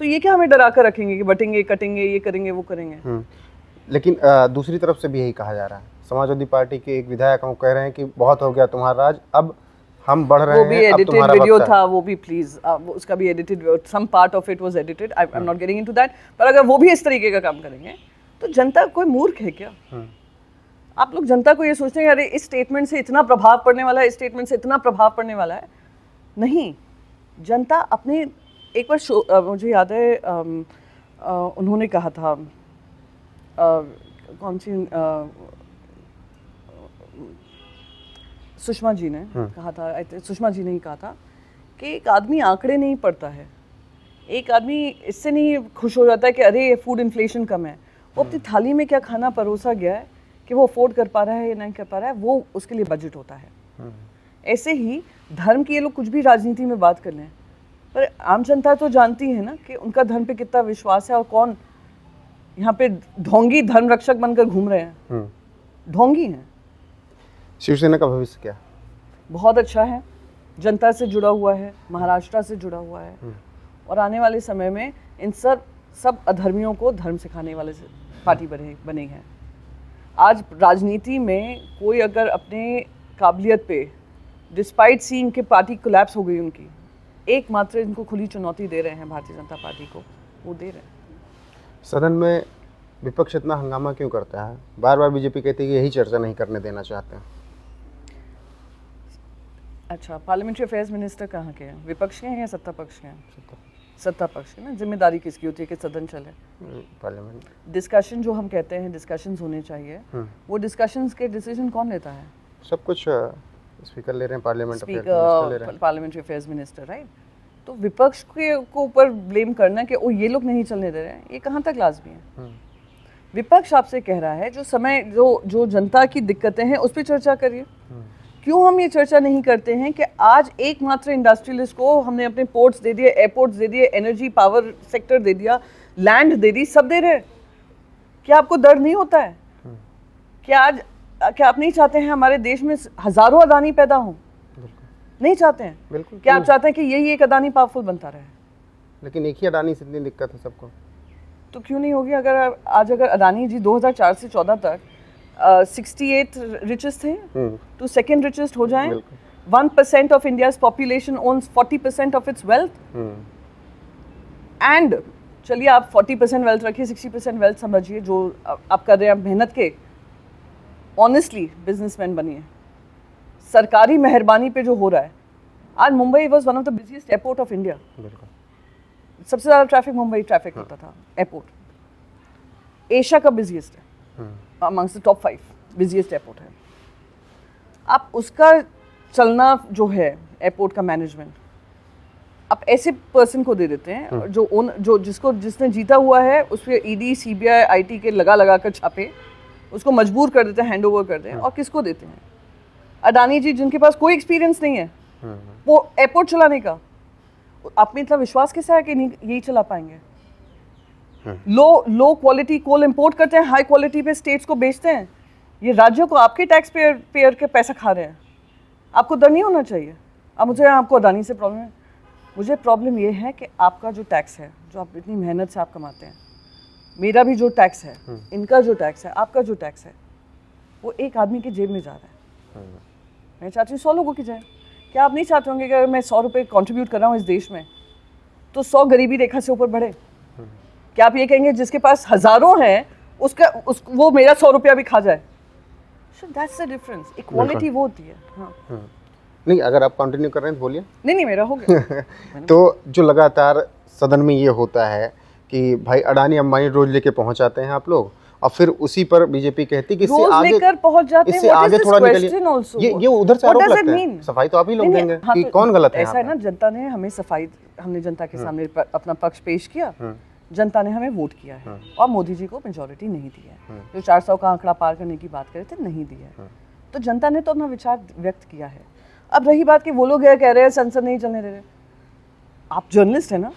तो ये क्या हमें डरा कर रखेंगे कि बटेंगे कटेंगे ये करेंगे वो करेंगे? लेकिन दूसरी तरफ से भी यही कहा जा रहा है, समाजवादी पार्टी के एक विधायक हम कह रहे हैं कि बहुत हो गया तुम्हारा राज, अब हम बढ़ रहे हैं। वो भी एडिटेड वीडियो था, वो भी प्लीज उसका भी edited, some part of it was edited, I am not getting into that. पर अगर वो भी इस तरीके का काम करेंगे तो जनता कोई मूर्ख है क्या? आप लोग जनता को ये सोचते हैं अरे इस स्टेटमेंट से इतना प्रभाव पड़ने वाला है, इस स्टेटमेंट से इतना प्रभाव पड़ने वाला है। नहीं, जनता अपने एक बार मुझे याद है उन्होंने कहा था कौन सी सुषमा जी ने कहा था, सुषमा जी ने ही कहा था कि एक आदमी आंकड़े नहीं पढ़ता है, एक आदमी इससे नहीं खुश हो जाता है कि अरे फूड इन्फ्लेशन कम है, वो अपनी थाली में क्या खाना परोसा गया है कि वो अफोर्ड कर पा रहा है या नहीं कर पा रहा है, वो उसके लिए बजट होता है। ऐसे ही धर्म की ये लोग कुछ भी राजनीति में बात कर लें, पर आम जनता तो जानती है ना कि उनका धर्म पे कितना विश्वास है और कौन यहाँ पे ढोंगी धर्म रक्षक बनकर घूम रहे हैं, ढोंगी हैं। शिवसेना का भविष्य क्या? बहुत अच्छा है, जनता से जुड़ा हुआ है, महाराष्ट्र से जुड़ा हुआ है, और आने वाले समय में इन सब अधर्मियों को धर्म सिखाने वाले पार्टी बनी है। आज राजनीति में कोई अगर अपने काबिलियत पे डिस्पाइट सीइंग के पार्टी कोलैप्स हो गई उनकी, एकमात्र इनको खुली चुनौती दे रहे हैं भारतीय जनता पार्टी को, वो दे रहे हैं। सदन में विपक्ष इतना हंगामा क्यों करता है? बार बार बीजेपी कहती है कि यही चर्चा नहीं करने देना चाहते हैं। अच्छा, पार्लियामेंट्री अफेयर्स मिनिस्टर कहाँ के हैं? विपक्ष के हैं या सत्ता पक्ष के हैं? सत्ता पक्ष के ना। जिम्मेदारी किसकी होती है कि सदन चले? पार्लियामेंट। डिस्कशन जो हम कहते हैं डिस्कशंस होने चाहिए, वो डिस्कशंस के डिसीजन कौन लेता है? सब कुछ स्पीकर ले रहे हैं, पार्लियामेंट्री अफेयर्स मिनिस्टर, राइट? तो विपक्ष के ऊपर ब्लेम करना कि ओ ये लोग नहीं चलने दे रहे हैं, ये कहाँ तक लाजमी है? विपक्ष आपसे कह रहा है जो जनता की दिक्कतें हैं उस पर चर्चा करिए। क्यों हम ये चर्चा नहीं करते हैं कि आज एकमात्र इंडस्ट्रियलिस्ट को हमने अपने पोर्ट्स दे दिए, एयरपोर्ट्स दे दिए, एनर्जी पावर सेक्टर दे दिया, लैंड दे दी, सब दे रहे हैं। क्या आपको दर्द नहीं होता है? क्या आप नहीं चाहते हैं हमारे देश में हजारों अदानी पैदा हों? नहीं चाहते हैं। बिल्कुल। क्या आप चाहते हैं कि यही एक अदानी पावरफुल बनता रहे? लेकिन एक ही अदानी से इतनी दिक्कत है सबको, तो क्यों नहीं होगी? अगर अदानी जी 2004 से 14 तक 68 रिचेस्ट थे तो सेकंड रिचेस्ट हो जाएं। 1% of India's population owns 40% of its wealth, and चलिए आप 40% वेल्थ रखिए, 60% वेल्थ समझिए जो आप कर रहे हैं, आप मेहनत के ऑनेस्टली बिजनेसमैन बनिए। सरकारी मेहरबानी पे जो हो रहा है, आज Mumbai was one of the busiest airport of India. सबसे ज़्यादा ट्रैफिक मुंबई ट्रैफिक होता था, एयरपोर्ट एशिया का बिजिएस्ट है, amongst the top 5 busiest airport है। आप उसका चलना जो है एयरपोर्ट का मैनेजमेंट आप ऐसे पर्सन को दे देते हैं जिसने जीता हुआ है, उस पर ईडी सीबीआई आईटी के लगा कर छापे, उसको मजबूर कर देते हैं, हैंड ओवर कर दें। और किसको देते हैं? अडानी जी जिनके पास कोई एक्सपीरियंस नहीं है वो एयरपोर्ट चलाने का। आप में इतना विश्वास कैसा है कि यही चला पाएंगे? लो क्वालिटी कोल इंपोर्ट करते हैं, हाई क्वालिटी पे स्टेट्स को बेचते हैं। ये राज्यों को आपके टैक्स पेयर के पैसा खा रहे हैं। आपको डर नहीं होना चाहिए। अब मुझे आपको अडानी से प्रॉब्लम है, मुझे प्रॉब्लम ये है कि आपका जो टैक्स है, जो आप इतनी मेहनत से आप कमाते हैं, मेरा भी जो टैक्स है, इनका जो टैक्स है, आपका जो टैक्स है, वो एक आदमी की जेब में जा रहा है। मैं चाहती हूँ 100 लोगों की जाए। क्या आप नहीं चाहते होंगे कि अगर मैं 100 रुपये कॉन्ट्रीब्यूट कर रहा हूँ इस देश में तो 100 गरीबी रेखा से ऊपर बढ़े? क्या आप ये कहेंगे जिसके पास हजारों हैं वो मेरा 100 रुपया भी खा जाए? So that's the difference. Equality वो होती है। हाँ। नहीं, अगर आप कंटिन्यू कर रहे हैं तो बोलिए। नहीं मेरा हो गया। तो जो लगातार सदन में ये होता है कि भाई अडानी अंबानी रोज लेके पहुंच आते हैं आप लोग, और फिर उसी पर बीजेपी कहती कि इससे आगे लेकर पहुंच जाते हैं। इससे आगे थोड़ा निकलिए। ये उधर से आरोप लगता है, सफाई तो आप ही लोग देंगे कि कौन गलत है। ऐसा है ना, जनता ने हमें हमने जनता के सामने अपना पक्ष पेश किया, जनता ने हमें वोट किया है और मोदी जी को मेजोरिटी नहीं दी है। जो 400 का आंकड़ा पार करने की बात करे थे, नहीं दी है। तो जनता ने तो अपना विचार व्यक्त किया है। अब रही बात कि वो लोग कह रहे हैं संसद नहीं चलने दे रहे, आप जर्नलिस्ट है ना,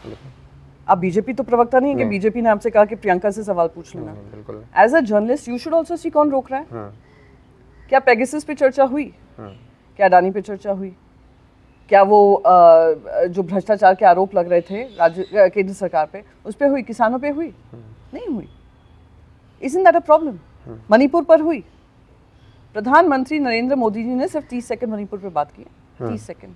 आप बीजेपी तो प्रवक्ता नहीं है कि बीजेपी ने आपसे कहा कि प्रियंका से सवाल पूछ लेना। As a journalist you should also see कौन रोक रहा है। क्या पेगासस पे चर्चा हुई, क्या अडानी पे चर्चा हुई, क्या वो जो भ्रष्टाचार के आरोप लग रहे थे राज्य केंद्र सरकार पे, उस पे हुई, किसानों पे हुई? नहीं हुई। Isn't that a problem? Manipur पर हुई। प्रधानमंत्री नरेंद्र मोदी जी ने सिर्फ 30 सेकंड मणिपुर पे बात की, 30 सेकंड।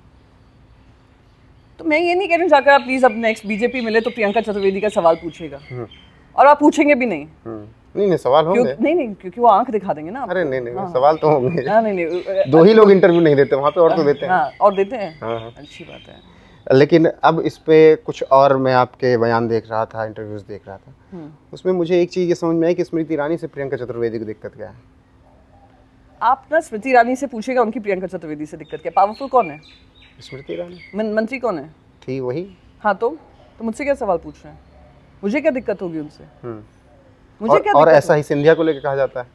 तो मैं ये नहीं कह रही हूँ जाकर आप प्लीज अब नेक्स्ट बीजेपी मिले तो प्रियंका चतुर्वेदी का सवाल पूछेगा, और आप पूछेंगे भी नहीं। नहीं सवाल होंगे। नहीं क्योंकि वो आंख दिखा देंगे ना। अरे नहीं सवाल तो होंगे। नहीं 2 ही लोग इंटरव्यू नहीं देते वहाँ पे, और तो देते हैं। और देते हैं। अच्छी बात है। लेकिन अब इस पे कुछ और, मैं आपके बयान देख रहा था, इंटरव्यूज देख रहा था, उसमें मुझे एक चीज ये समझ में आई कि स्मृति ईरानी से प्रियंका चतुर्वेदी को दिक्कत क्या है। आप ना स्मृति ईरानी से पूछेगा उनकी प्रियंका चतुर्वेदी से दिक्कत क्या। पावरफुल कौन है? स्मृति ईरानी। मंत्री कौन है? थी वही। हाँ तो मुझसे क्या सवाल पूछ रहे हैं? मुझे क्या दिक्कत होगी उनसे? मुझे क्या और ऐसा ही सिंधिया को लेकर कहा जाता है।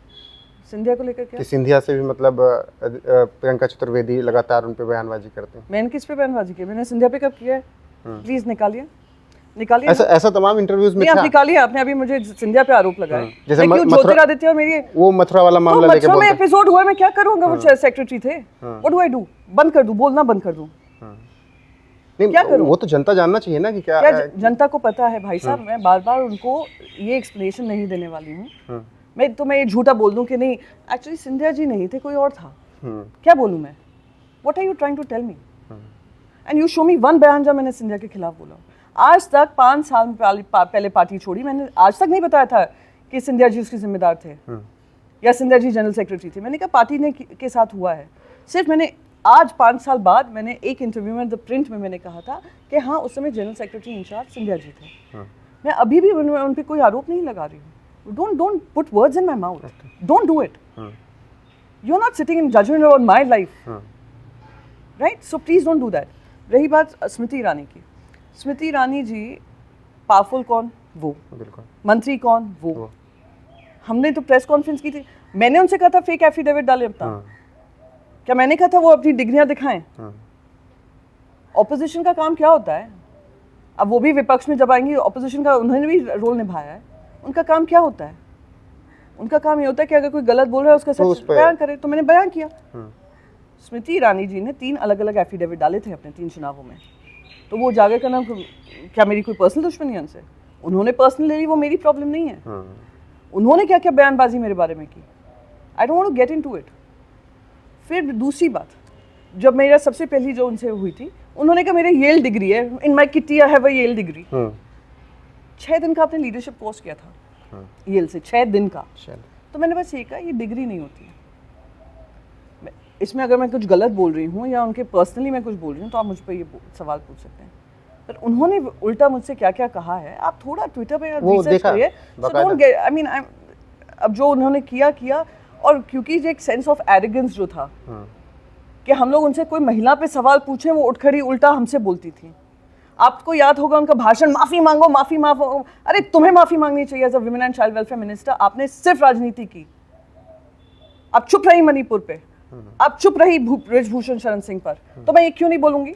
सिंधिया को लेकर क्या? कि सिंधिया से भी मतलब प्रियंका चतुर्वेदी लगातार उन पे बयानबाजी करते हैं। मैंने किस पे बयानबाजी की? मैंने सिंधिया पे कब किया है? प्लीज निकालिए। ऐसा तमाम इंटरव्यूज में आप निकालिए। आपने अभी मुझे सिंधिया पे आरोप लगाया। जैसे ज्योतिरादित्य और मेरी वो मथुरा वाला मामला लेके बोलते हैं। एपिसोड हुआ, मैं क्या करूंगा? वो सेक्रेटरी थे। What do I do? बंद कर दूं? बोलना बंद कर दूं? क्या करूं? वो तो जनता जानना चाहिए ना कि क्या जनता को पता है भाई साहब। मैं बार बार उनको ये एक्सप्लेनेशन नहीं देने वाली हूँ। मैं ये झूठा बोल दूं कि नहीं एक्चुअली सिंधिया जी नहीं थे, कोई और था। क्या बोलूं मैं? What are you trying to tell me? And you show me one बयान जब मैंने सिंधिया के खिलाफ बोला। आज तक 5 साल पहले पार्टी छोड़ी, मैंने आज तक नहीं बताया था कि सिंधिया जी उसके जिम्मेदार थे या सिंधिया जी जनरल सेक्रेटरी थे। मैंने कहा पार्टी ने के साथ हुआ है। सिर्फ मैंने आज 5 साल बाद मैंने एक इंटरव्यू में द प्रिंट में मैंने कहा था कि हाँ उस समय general secretary in charge Scindia ji थे। मैं अभी भी उन पे कोई आरोप नहीं लगा रही हूँ। Don't put words in my mouth, don't do it. You are not sitting in judgement about my life, right? So please don't do that. रही बात स्मृति ईरानी की, स्मृति ईरानी जी पावरफुल कौन? वो। मंत्री कौन? वो। हमने तो प्रेस कॉन्फ्रेंस की थी, मैंने उनसे कहा था फेक एफिडेविट डाले अपना। क्या मैंने कहा था वो अपनी डिग्रियां दिखाएं? ऑपोजिशन का काम क्या होता है? अब वो भी विपक्ष में जब आएंगी, ऑपोजिशन का उन्होंने भी रोल निभाया है। उनका काम क्या होता है? उनका काम ये होता है कि अगर कोई गलत बोल रहा है उसका सच बयान करे। तो मैंने बयान किया। स्मृति ईरानी जी ने 3 अलग अलग एफिडेविट डाले थे अपने 3 चुनावों में। तो वो उजागर करना, क्या मेरी कोई पर्सनल दुश्मनी है उनसे? उन्होंने पर्सनल ले ली, वो मेरी प्रॉब्लम नहीं है। उन्होंने क्या क्या बयानबाजी मेरे बारे में की, I don't want to get into it. फिर दूसरी बात, जब मेरा सबसे पहली जो उनसे हुई थी, उन्होंने कहा मेरा येल डिग्री है, in my kitty I have a Yale degree. 6 दिन का आपने लीडरशिप कोर्स किया था येल से, 6 दिन का। तो मैंने बस ये कहा ये डिग्री नहीं होती है। इसमें अगर मैं कुछ गलत बोल रही हूँ या उनके पर्सनली मैं कुछ बोल रही हूँ तो आप मुझ पर ये सवाल पूछ सकते हैं। पर उन्होंने उल्टा मुझसे क्या क्या कहा है, आप थोड़ा ट्विटर पे रिसर्च करिए। So don't get, I mean अब जो उन्होंने किया। और क्योंकि जो एक सेंस ऑफ एरोगेंस जो था कि हम लोग उनसे कोई महिला पे सवाल पूछें, वो उठ खड़ी उल्टा हमसे बोलती थी। आपको याद होगा उनका भाषण, माफी मांगो माफी मांगो। अरे तुम्हें माफी मांगनी चाहिए as a women and child welfare minister. आपने सिर्फ राजनीति की, आप चुप रही मणिपुर पे, आप चुप रही ब्रजभूषण शरण सिंह पर। तो मैं ये क्यों नहीं बोलूंगी?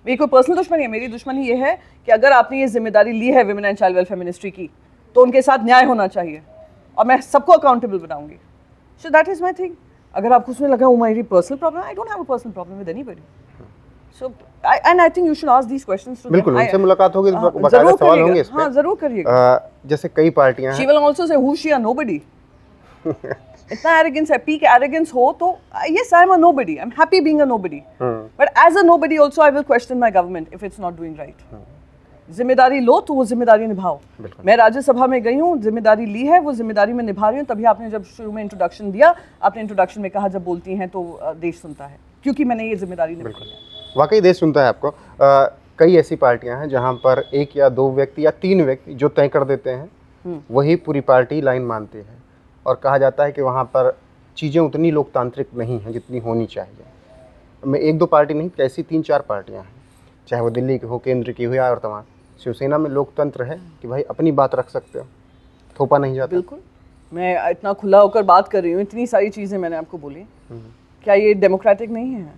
मेरी कोई पर्सनल दुश्मनी है? मेरी दुश्मनी ये है कि अगर आपने ये जिम्मेदारी ली है women and child welfare ministry की, तो उनके साथ न्याय होना चाहिए और मैं सबको अकाउंटेबल बनाऊंगी। So that is my thing. अगर आपको उसमें लगा वो मेरी personal problem, I don't have a personal problem with anybody. So I think you should ask these questions too. बिल्कुल, उनसे मुलाकात होगी तो बाकायदा सवाल होंगे इस पे। हां जरूर करिएगा। जैसे कई पार्टियां हैं, she will also say who she are nobody. इतना एरोगेंस है, पीक एरोगेंस हो तो yes I am a nobody, I'm happy being a nobody, but as a nobody also I will question my government if it's not doing right. जिम्मेदारी लो तो वो जिम्मेदारी निभाओ। मैं राज्यसभा में गई हूँ, जिम्मेदारी ली है, वो जिम्मेदारी में निभा रही हूँ। तभी आपने जब शुरू में इंट्रोडक्शन दिया, आपने इंट्रोडक्शन में कहा जब बोलती हैं तो देश सुनता है। क्योंकि मैंने ये जिम्मेदारी निभाई है। वाकई देश सुनता है आपको। कई ऐसी पार्टियां हैं जहां पर एक या दो व्यक्ति या तीन व्यक्ति जो तय कर देते हैं वही पूरी पार्टी लाइन मानती है, और कहा जाता है कि वहां पर चीज़ें उतनी लोकतांत्रिक नहीं हैं जितनी होनी चाहिए। मैं एक दो पार्टी नहीं, ऐसी 3-4 पार्टियां हैं, चाहे वो दिल्ली की हो, केंद्र की हो या और तमाम। शिवसेना में लोकतंत्र है कि भाई अपनी बात रख सकते हो, थोपा नहीं जाता। बिल्कुल, मैं इतना खुला होकर बात कर रही हूँ, इतनी सारी चीज़ें मैंने आपको बोली, क्या ये डेमोक्रेटिक नहीं है?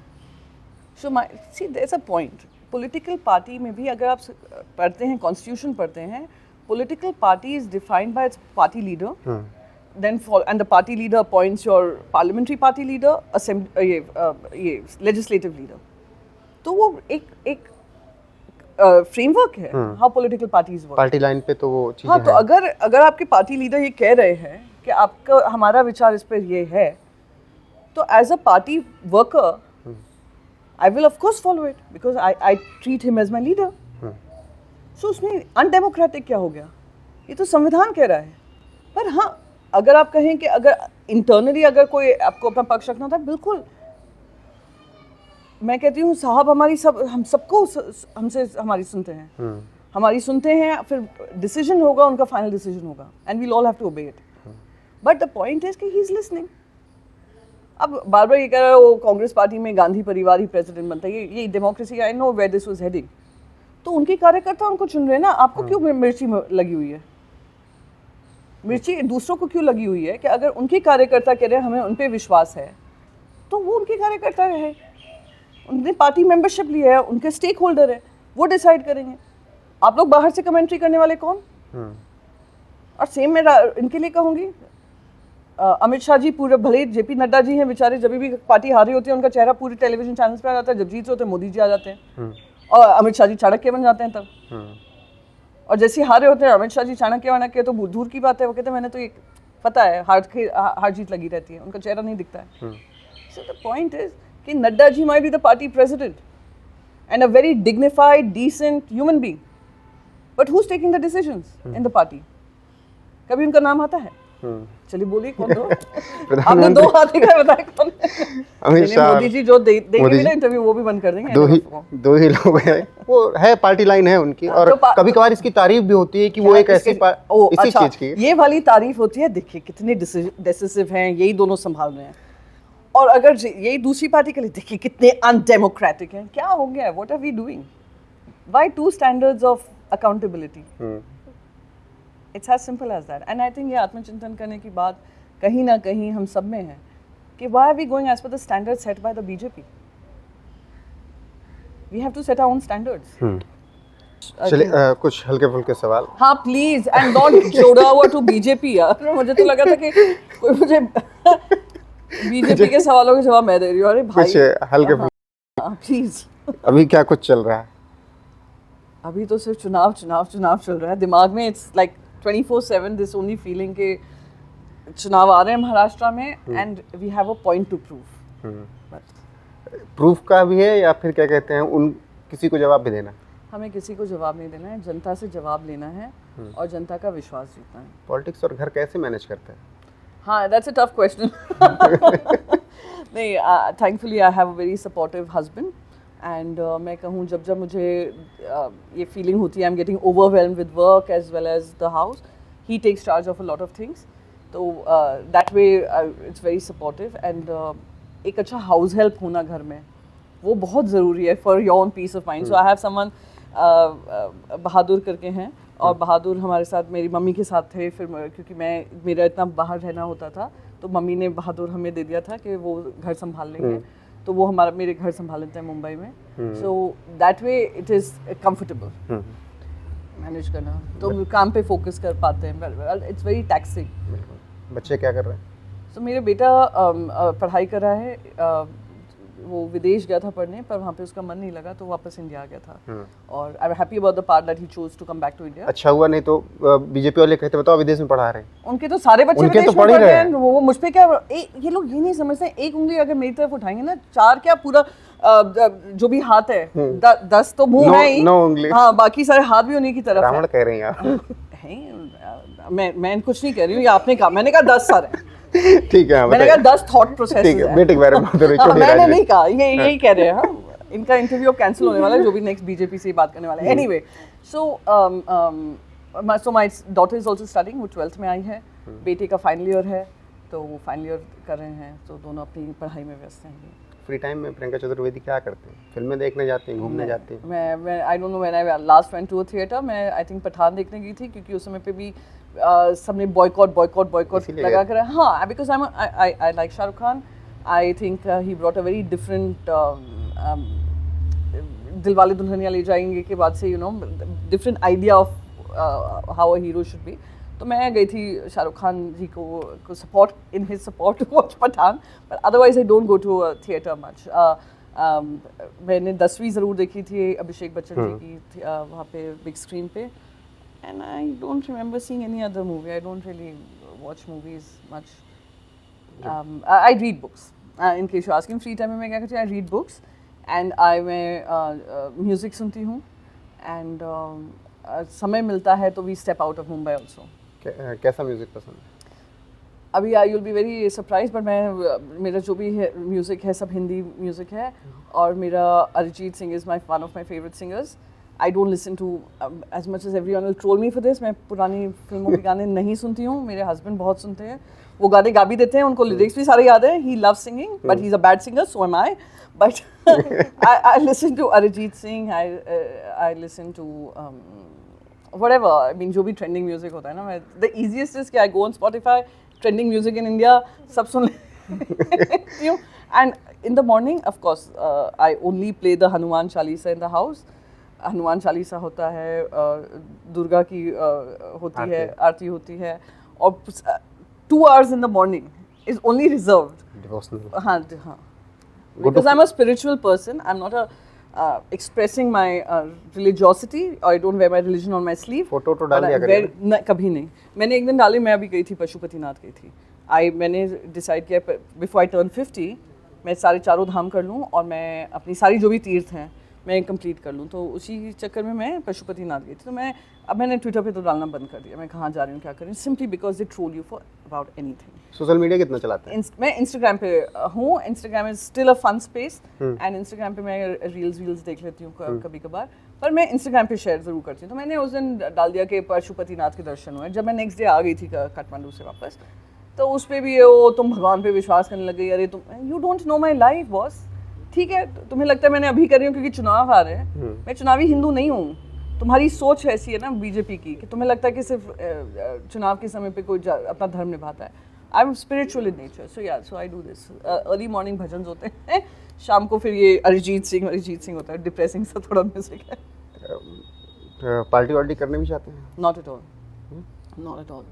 So see there is a point, political party में भी अगर आप पढ़ते हैं, कॉन्स्टिट्यूशन पढ़ते हैं, political party is defined by its party leader, then and the party leader appoints your parliamentary party leader, ये legislative leader. तो वो एक फ्रेमवर्क है how political parties work. Party line पे तो वो चीजें हाँ, तो अगर आपके पार्टी लीडर ये कह रहे हैं कि आपका हमारा विचार इस पर ये है, तो as a party worker I will of course follow it because I treat him as my leader. So उसमें अनडेमोक्रेटिक क्या हो गया? ये तो संविधान कह रहा है। पर हाँ, अगर आप कहें कि अगर इंटरनली अगर कोई आपको अपना पक्ष रखना था, बिल्कुल मैं कहती हूँ साहब हम सबको हमसे हमारी सुनते हैं, हमारी सुनते हैं, फिर डिसीजन होगा, उनका फाइनल डिसीजन होगा, and we'll all have to obey it. But the point is कि ही इज लिसनिंग। अब बार बार ये कह रहा है वो कांग्रेस पार्टी में गांधी परिवार ही प्रेसिडेंट बनता है, ये democracy, I know where this was heading. तो उनके कार्यकर्ता उनको चुन रहे हैं ना, आपको क्यों मिर्ची लगी हुई है? मिर्ची दूसरों को क्यों लगी हुई है कि अगर उनके कार्यकर्ता कह रहे हैं हमें उन पे विश्वास है, तो वो उनके कार्यकर्ता है, उनने पार्टी मेंबरशिप लिया है, उनके स्टेक होल्डर है, वो डिसाइड करेंगे। आप लोग बाहर से कमेंट्री करने वाले कौन? और सेम मैं इनके लिए कहूँगी, अमित शाह जी पूरे, भले जेपी नड्डा जी हैं बेचारे, जब भी पार्टी हारी होती है उनका चेहरा पूरी टेलीविजन चैनल्स पे आ जाता है, जब जीत होते हैं मोदी जी आ जाते हैं, और अमित शाह जी चाणक्य बन जाते हैं तब। और जैसे हारे होते हैं अमित शाह जी चाणक्य वाणक्य, तो दूर की बात है, वो कहते हैं मैंने तो ये पता है हार जीत लगी रहती है, उनका चेहरा नहीं दिखता है। सो द पॉइंट इज कि Nadda ji might be the party president and a very dignified decent human being, but who is taking the decisions in the party? कभी उनका नाम आता है? चलिए बोलिए कौन? दो आपने दो हाथ दिखाए, बताए कौन? अमित शाह, मोदी जी जो देंगे ना इंटरव्यू, वो भी बंद कर देंगे। दो ही लोग हैं, वो है पार्टी लाइन है उनकी, और कभी कभार इसकी तारीफ भी होती है कि वो एक ऐसी इसी चीज की, ये वाली तारीफ होती है, देखिए कितने डिसिसिव हैं, यही दोनों संभाल रहे हैं। और अगर यही दूसरी पार्टी के लिए, देखिए कितने अनडेमोक्रेटिक हैं। क्या हो गया? What are we doing? Why two standards of accountability? It's as simple as that. And I think ये आत्मचिंतन करने की बात कहीं ना कहीं हम सब में है कि why are we going as per the standard set by the BJP? We have to set our own standards. चलिए कुछ हल्के फुल्के सवाल। हाँ प्लीज, एंड नॉट जोड़ा हुआ टू बीजेपी यार। मुझे तो लगा था कि कोई मुझे बीजेपी के सवालों के जवाब मैं दे रही हूँ। अरे भाई कुछ हल्के फुल्के प्लीज। अभी क्या कुछ चल रहा है? अभी तो सिर्फ चुनाव चल रहा है दिमाग में। It's like 24/7 this only feeling के चुनाव आ रहे हैं महाराष्ट्र में, and we have a point to prove. Proof का भी है या फिर क्या कहते हैं, उन किसी को जवाब भी देना? हमें किसी को जवाब नहीं देना है, जनता से जवाब लेना है और जनता का विश्वास जीतना है। पॉलिटिक्स और घर कैसे मैनेज करते हैं? हाँ, दैट्स अ टफ क्वेश्चन। नहीं, thankfully I have a very supportive husband, and मैं कहूँ जब मुझे ये फीलिंग होती है I am getting overwhelmed with work as well as the house, he takes charge of a lot of things, तो that way it's very supportive. And एक अच्छा हाउस हेल्प होना घर में वो बहुत ज़रूरी है for your own peace of mind. So I have someone Bahadur करके हैं, और बहादुर हमारे साथ, मेरी मम्मी के साथ थे, फिर क्योंकि मेरा इतना बाहर रहना होता था तो मम्मी ने बहादुर हमें दे दिया था कि वो घर संभाल लेंगे, तो वो मेरे घर संभाल लेते हैं मुंबई में। So that way it is comfortable manage करना, तो काम पे फोकस कर पाते हैं। It's very taxing. बच्चे क्या कर रहे हैं? तो मेरा बेटा पढ़ाई कर रहा है, वो विदेश गया था पढ़ने, पर वहाँ पे उसका मन नहीं लगा तो वापस इंडिया आ गया था, और I am happy about the part that he chose to come back to India. अच्छा हुआ, नहीं तो बीजेपी वाले कहते बताओ विदेश में पढ़ा रहे हैं। उनके तो सारे बच्चे उनके विदेश तो में पढ़ ही पढ़ रहे रहे हैं। वो मुझ पे क्या, ये लोग ये नहीं समझते, एक उंगली अगर मेरी तरफ उठाएंगे ना, चार क्या पूरा जो भी हाथ है 10 तो मुंह है ही, 9 उंगली, हाँ बाकी सारे हाथ भी उन्हीं की तरफ है। रावण कह रहे हैं आप। मैं कुछ नहीं कह रही हूँ, ये आपने कहा, मैंने कहा 10 सारे। ठीक है, मैंने कहा 10 थॉट प्रोसेस ठीक है, बेटे के बारे में बात हो रही है, छोटी मैंने राजनीति। नहीं कहा, ये यही कह रहे हैं। हाँ, इनका इंटरव्यू कैंसिल होने वाला है, जो भी नेक्स्ट बीजेपी से बात करने वाले हैं। Anyway, so my daughter is also studying, वो 12th में आई है, बेटे का फाइनल ईयर है, तो वो फाइनल ईयर कर रहे हैं, तो दोनों अपनी पढ़ाई में व्यस्त हैं। फ्री टाइम में प्रियंका चतुर्वेदी क्या करते हैं? फिल्में देखने जाते हैं, घूमने जाते हैं? मैं I don't know when I last went to a theatre, मैं आई थिंक पठान देखने गई थी, क्योंकि उस समय पे भी सबने बॉयकॉट लगा कर, हाँ, because I like Shahrukh Khan. I think he brought a very different, Dilwale Dulhania Le Jayenge के बाद से, you know, different idea of how a hero should be. तो मैं गई थी शाहरुख खान जी को support, in his support to watch Pathaan, but otherwise I don't go to theatre much. मैंने 10वीं ज़रूर देखी थी अभिषेक बच्चन जी की, वहाँ पे बिग स्क्रीन पे, and I don't remember seeing any other movie. I don't really watch movies much. I read books, in case you asking, free time में मैं क्या करती हूँ, आई रीड बुक्स, एंड मैं म्यूज़िक सुनती हूँ, एंड समय मिलता है तो we step out of Mumbai also. कैसा म्यूजिक पसंद है? अभी I will be very surprise, but मेरा जो भी है म्यूज़िक है सब हिंदी म्यूज़िक है, और मेरा Arijit Singh is one of my favourite singers. I don't listen to as much as everyone will troll me for this. मैं पुरानी फिल्मों के गाने नहीं सुनती हूँ, मेरे हस्बैंड बहुत सुनते हैं, वो गाने गा भी देते हैं, उनको लिरिक्स भी सारे याद हैं। He loves singing, but he is a bad singer, so am I, but I listen to Arijit Singh, I listen to whatever, I mean, जो भी ट्रेंडिंग म्यूजिक होता है ना, मैं the easiest is कि I go on Spotify, trending music in India, सब सुन लेती हूँ, and in the morning, of course, I only play the Hanuman Chalisa in the house. Hanuman Chalisa होता है, दुर्गा की होती है, आरती होती है, और 2 hours in the morning is only reserved. Devotional. हाँ, because I'm a spiritual person, I'm not a expressing my religiosity, or I don't wear my religion on my sleeve. Photo तो डाल दिया करिए। कभी नहीं। मैंने एक दिन डाली, मैं अभी गई थी पशुपतिनाथ गई थी। मैंने डिसाइड किया बिफोर आई टर्न 50 मैं सारे चारों धाम कर लूँ, और मैं अपनी सारी जो भी तीर्थ हैं मैं कंप्लीट कर लूँ। तो उसी चक्कर में मैं पशुपतिनाथ गई थी। तो मैंने ट्विटर पे तो डालना बंद कर दिया, मैं कहाँ जा रही हूँ क्या कर रही हूँ, simply because they troll you for about anything. Social media कितना चलाते हैं? मैं इंस्टाग्राम पे हूँ, Instagram is still a fun space, and Instagram पे मैं रील्स देख लेती हूँ कभी कभार, पर मैं इंस्टाग्राम पे शेयर जरूर करती हूँ। तो मैंने उस दिन डाल दिया कि पशुपतिनाथ के दर्शन हुए। जब मैं नेक्स्ट डे आ गई थी काठमांडू से वापस, तो उस पर भी वो तुम भगवान पे विश्वास करने लग गई। अरे तुम, you don't know my life boss. ठीक है, तुम्हें लगता है मैंने अभी कर रही हूँ क्योंकि चुनाव आ रहे हैं, मैं चुनावी हिंदू नहीं हूँ। तुम्हारी सोच ऐसी है ना बीजेपी की, कि तुम्हें लगता है कि सिर्फ चुनाव के समय पे कोई अपना धर्म निभाता है। I am spiritual in nature, so I do this. Early morning भजन होते हैं, शाम को फिर ये अरिजीत सिंह होता है, डिप्रेसिंग सा थोड़ा म्यूजिक है। पार्टी वार्टी करने भी चाहते हैं? Not at all, not at all.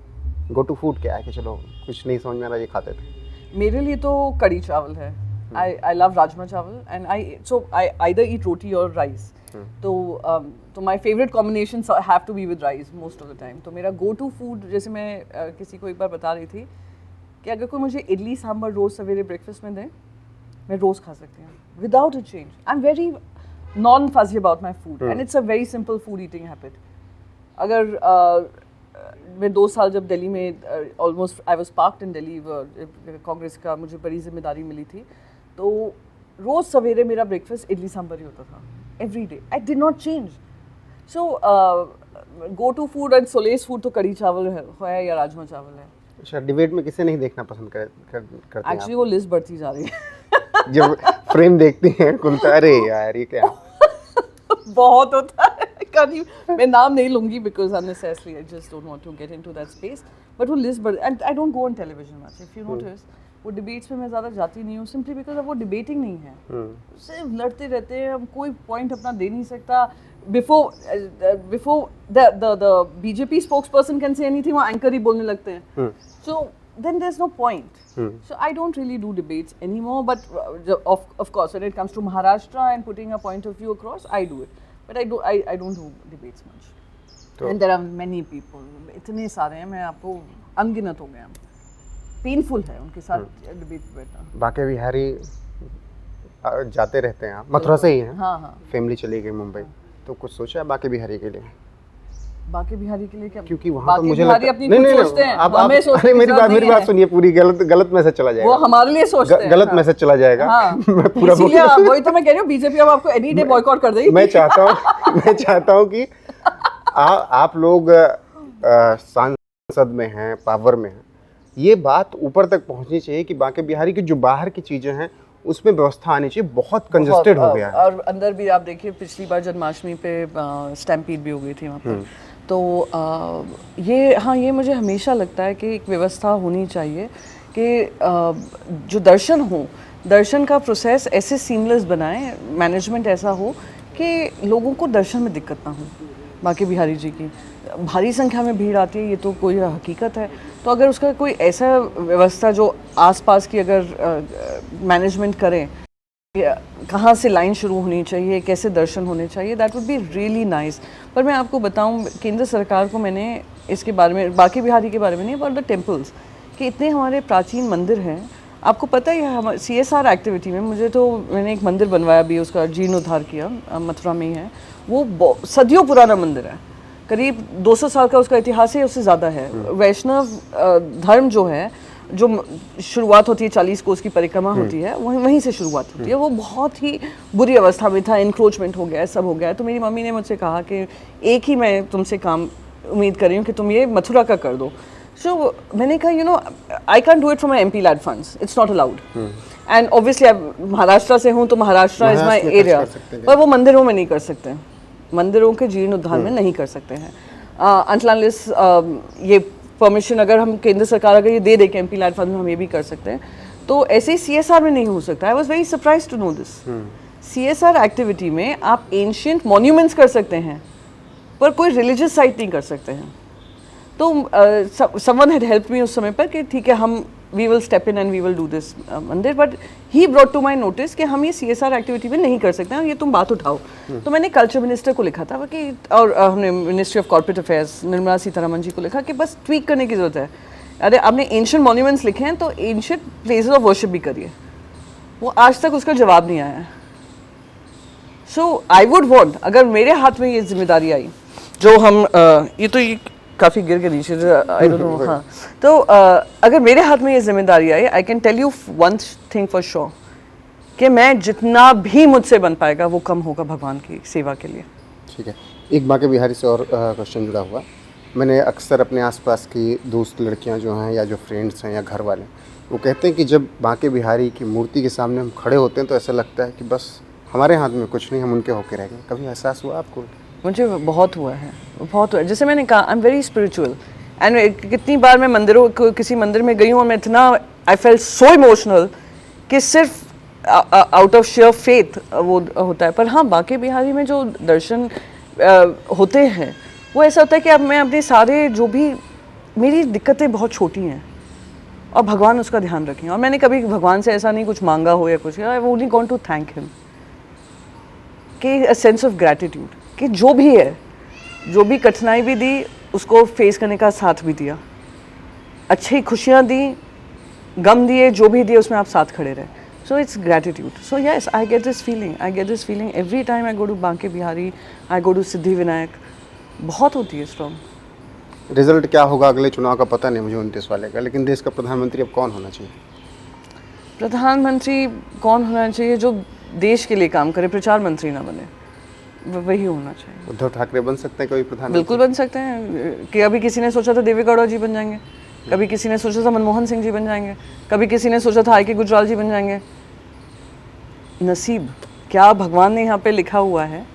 Go to food क्या है कि चलो कुछ नहीं समझ में आ रहा, ये खाते थे? मेरे लिए तो कड़ी चावल है। I love rajma chawal, and I either eat roti or rice. तो my favorite combinations have to be with rice most of the time. तो मेरा go to food, जैसे मैं किसी को एक बार बता रही थी कि अगर कोई मुझे इडली सांभर रोज सवेरे ब्रेकफास्ट में दे, मैं रोज खा सकती हूँ without a change. I'm very non-fussy about my food, and it's a very simple food eating habit. अगर मैं 2 साल जब दिल्ली में ऑलमोस्ट आई वॉज पार्क्ड इन दिल्ली, कांग्रेस का मुझे बड़ी जिम्मेदारी मिली थी, तो रोज़ सवेरे मेरा ब्रेकफास्ट इडली सांभर ही होता था, every day. I did not change. So go to food and solace food तो कड़ी चावल है या राजमा चावल है। अच्छा, डिबेट में किसे नहीं देखना पसंद करते हैं? एक्चुअली वो लिस्ट बढ़ती जा रही है। जब फ्रेम देखती हैं कुलता, अरे यार ये क्या बहुत होता है। मैं नाम नहीं लूंगी because unnecessary, I just don't want to get into that space, but वो लिस्ट बढ़, and I don't go on television much, if you notice. वो डिबेट्स में मैं ज़्यादा जाती नहीं हूँ, सिंपली बिकॉज अब वो डिबेटिंग नहीं है, सिर्फ लड़ते रहते हैं, हम कोई पॉइंट अपना दे नहीं सकता। Before the BJP spokes person can say anything, वो एंकर ही बोलने लगते हैं, सो then there's no point. So I don't really do debates anymore, but of course when it comes to Maharashtra and putting a point of view across, I do it, but I don't do debates much. And there are many people, इतने सारे हैं, मैं आपको अनगिनत हो गया, painful है उनके साथ डिबेट बैठना। बाकी बिहारी जाते रहते हैं, आप मथुरा से ही हैं? हाँ। फैमिली चली गई मुंबई, तो कुछ सोचा है बाकी बिहारी के लिए? बाकी बिहारी के लिए क्या? क्योंकि वहाँ बाकी तो मुझे बिहारी लगता अपनी कुछ सोचते हैं, आप हमें सोचने अरे की मेरी जरूरत नहीं बात है। सुनिए, पूरी गलत मैसेज चला वो जाएगा, हमारे लिए सोचते हैं। गलत मैसेज चला जाएगा। हाँ। मैं पूरा इसीलिए वही तो मैं कह रही हूँ, बीजेपी अब आपको एनी डे बॉयकॉट कर देगी। मैं चाहता हूँ कि आप लोग सांसद में हैं, पावर में हैं, ये बात ऊपर तक पहुंचनी चाहिए कि बांके बिहारी की जो बाहर की चीजें हैं उसमें व्यवस्था आनी चाहिए। बहुत कंजेस्टेड हो गया है। और अंदर भी आप देखिए, पिछली बार जन्माष्टमी पे स्टैम्पीड भी हो गई थी वहाँ पर। तो ये मुझे हमेशा लगता है कि एक व्यवस्था होनी चाहिए कि जो दर्शन का प्रोसेस ऐसे सीमलेस बनाए, मैनेजमेंट ऐसा हो कि लोगों को दर्शन में दिक्कत ना हो। बांके बिहारी जी की भारी संख्या में भीड़ आती है, ये तो कोई हकीकत है। तो अगर उसका कोई ऐसा व्यवस्था जो आसपास की अगर मैनेजमेंट करें, कहाँ से लाइन शुरू होनी चाहिए, कैसे दर्शन होने चाहिए, that would be really nice. पर मैं आपको बताऊं, केंद्र सरकार को मैंने इसके बारे में, बांके बिहारी के बारे में नहीं, बट द टेम्पल्स, कि इतने हमारे प्राचीन मंदिर हैं। आपको पता ही है, हम CSR एक्टिविटी में मैंने एक मंदिर बनवाया भी, उसका जीर्णोद्धार किया, मथुरा में ही है। वो सदियों पुराना मंदिर है, करीब 200 साल का उसका इतिहास है, उससे ज़्यादा है। वैष्णव धर्म जो है, जो शुरुआत होती है 40 कोस की परिक्रमा होती है, वहीं से शुरुआत होती है। वो बहुत ही बुरी अवस्था में था, इंक्रोचमेंट हो गया है, सब हो गया है। तो मेरी मम्मी ने मुझसे कहा कि एक ही मैं तुमसे काम उम्मीद कर रही हूँ कि तुम ये मथुरा का कर दो। सो मैंने कहा, I can do it from MP LAD funds, it's not allowed. And obviously Maharashtra से हूँ तो महाराष्ट्र इज माई एरिया, पर वो मंदिरों में नहीं कर सकते, मंदिरों के जीर्णोद्धार में नहीं कर सकते हैं। अनटिल ये परमिशन अगर हम केंद्र सरकार अगर ये दे दे कि MP लैड फंड में हम ये भी कर सकते हैं, तो ऐसे ही CSR में नहीं हो सकता। I was very surprise to know this. CSR activity में आप एंशियंट मॉन्यूमेंट्स कर सकते हैं, पर कोई रिलीजियस साइट नहीं कर सकते हैं। तो समवन हैड हेल्प मी उस समय पर कि ठीक है, हम we will step in and we will do this mandir, but he brought to my notice कि हम ये CSR एक्टिविटी में नहीं कर सकते हैं, ये तुम बात उठाओ। तो मैंने कल्चर मिनिस्टर को लिखा था कि, और हमने ministry of corporate affairs Nirmala Sitharaman ji को लिखा कि बस ट्वीक करने की जरूरत है। अरे आपने एंशिएंट मॉन्यूमेंट्स लिखे हैं तो एंशिएंट प्लेसेस ऑफ वर्शिप भी करिए। वो आज तक उसका जवाब नहीं आया है। सो आई वुड वॉन्ट, अगर मेरे हाथ में ये जिम्मेदारी आई, जो हम ये काफ़ी गिर के नीचे, आई डोंट नो। हाँ, तो अगर मेरे हाथ में ये जिम्मेदारी आई, I can tell you one thing for sure, कि मैं जितना भी मुझसे बन पाएगा वो कम होगा भगवान की सेवा के लिए। ठीक है, एक बांके बिहारी से और क्वेश्चन जुड़ा हुआ। मैंने अक्सर अपने आसपास की दोस्त लड़कियां जो हैं, या जो फ्रेंड्स हैं, या घर वाले, वो कहते हैं कि जब बांके बिहारी की मूर्ति के सामने हम खड़े होते हैं तो ऐसा लगता है कि बस हमारे हाथ में कुछ नहीं, हम उनके होके रह गए। कभी एहसास हुआ आपको? मुझे बहुत हुआ है, बहुत हुआ है। जैसे मैंने कहा, I am very spiritual, and कितनी बार मैं किसी मंदिर में गई हूँ और मैं इतना, आई फेल्ट सो इमोशनल कि सिर्फ आउट ऑफ शेयर फेथ वो होता है। पर हाँ, बांके बिहारी में जो दर्शन होते हैं, वो ऐसा होता है कि अब मैं अपने सारे जो भी मेरी दिक्कतें बहुत छोटी हैं और भगवान उसका ध्यान रखें। और मैंने कभी भगवान से ऐसा नहीं कुछ मांगा हो या कुछ, I only got to thank him, कि अ सेंस ऑफ ग्रैटिट्यूड, कि जो भी है, जो भी कठिनाई भी दी, उसको फेस करने का साथ भी दिया, अच्छी खुशियाँ दी, गम दिए, जो भी दिए उसमें आप साथ खड़े रहे। So it's gratitude. So yes, I get this feeling every time I go to Banke Bihari, I go to Siddhi Vinayak. बहुत होती है स्ट्रॉन्ग। रिजल्ट क्या होगा अगले चुनाव का पता नहीं मुझे 29 वाले का, लेकिन देश का प्रधानमंत्री अब कौन होना चाहिए? प्रधानमंत्री कौन होना चाहिए? जो देश के लिए काम करे, प्रचार मंत्री ना बने, वही होना चाहिए। उद्धव ठाकरे बन सकते हैं कोई प्रधानमंत्री? बिल्कुल बन सकते हैं। कि अभी किसी ने सोचा था देवे गौड़ा जी बन जाएंगे, कभी किसी ने सोचा था मनमोहन सिंह जी बन जाएंगे, कभी किसी ने सोचा था IK गुजराल जी बन जाएंगे। नसीब क्या भगवान ने यहाँ पे लिखा हुआ है,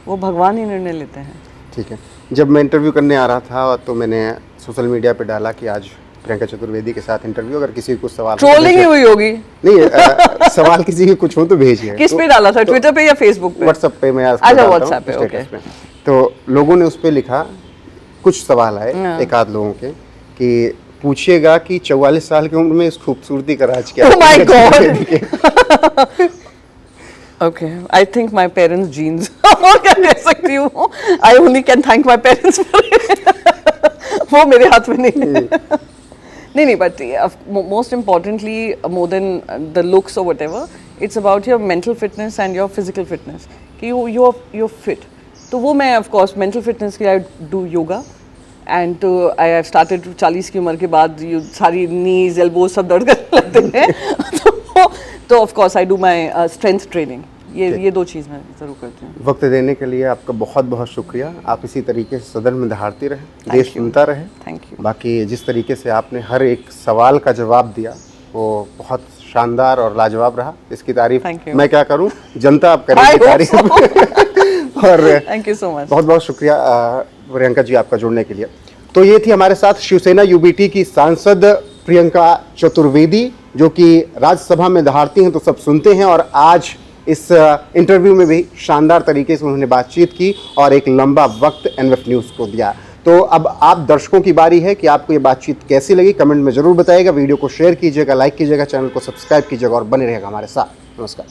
वो भगवान ही निर्णय लेते हैं। ठीक है, जब मैं इंटरव्यू करने आ रहा था तो मैंने सोशल मीडिया पे डाला कि आज प्रियंका चतुर्वेदी के साथ इंटरव्यू, अगर किसी को कुछ सवाल ट्रोलिंग ही हुई होगी। नहीं, सवाल किसी के कुछ हो तो भेजिए। किस पे डाला था? ट्विटर पे या फेसबुक पे? व्हाट्सएप पे मैं अच्छा, व्हाट्सएप पे, ओके। तो लोगों ने उस पे लिखा, कुछ सवाल आए एक आध लोगों के, कि पूछिएगा कि 44 साल की उम्र में इस खूबसूरती का राज क्या है। Oh my God! Okay, I think my parents' genes. और क्या कह सकती हूँ? I only can thank my parents for it. वो मेरे हाथ में नहीं है। नहीं, but most importantly, more than the looks or whatever, it's about your mental fitness and your physical fitness. कि you're fit. तो वो मैं ऑफ कोर्स मेंटल फिटनेस के लिए I do yoga and I have started 40 की उम्र के बाद ये सारी नीज एल्बोज सब दर्द करने लगते हैं तो of course I do my strength training, ये दो चीज़ मैं ज़रूर करती हूँ। वक्त देने के लिए आपका बहुत बहुत शुक्रिया। आप इसी तरीके से सदन में दहाड़ती रहें, देश सुनता रहे। Thank you. बाकी जिस तरीके से आपने हर एक सवाल का जवाब दिया वो बहुत शानदार और लाजवाब रहा। इसकी तारीफ Thank you. मैं क्या करूं, जनता आप करेंगी तारीफ। और थैंक यू सो मच। बहुत बहुत शुक्रिया प्रियंका जी आपका जुड़ने के लिए। तो ये थी हमारे साथ शिवसेना यूबीटी की सांसद प्रियंका चतुर्वेदी, जो कि राज्यसभा में दहाड़ती हैं तो सब सुनते हैं, और आज इस इंटरव्यू में भी शानदार तरीके से उन्होंने बातचीत की और एक लंबा वक्त एनएफ न्यूज़ को दिया। तो अब आप दर्शकों की बारी है कि आपको ये बातचीत कैसी लगी, कमेंट में ज़रूर बताइएगा। वीडियो को शेयर कीजिएगा, लाइक कीजिएगा, चैनल को सब्सक्राइब कीजिएगा और बने रहेगा हमारे साथ। नमस्कार।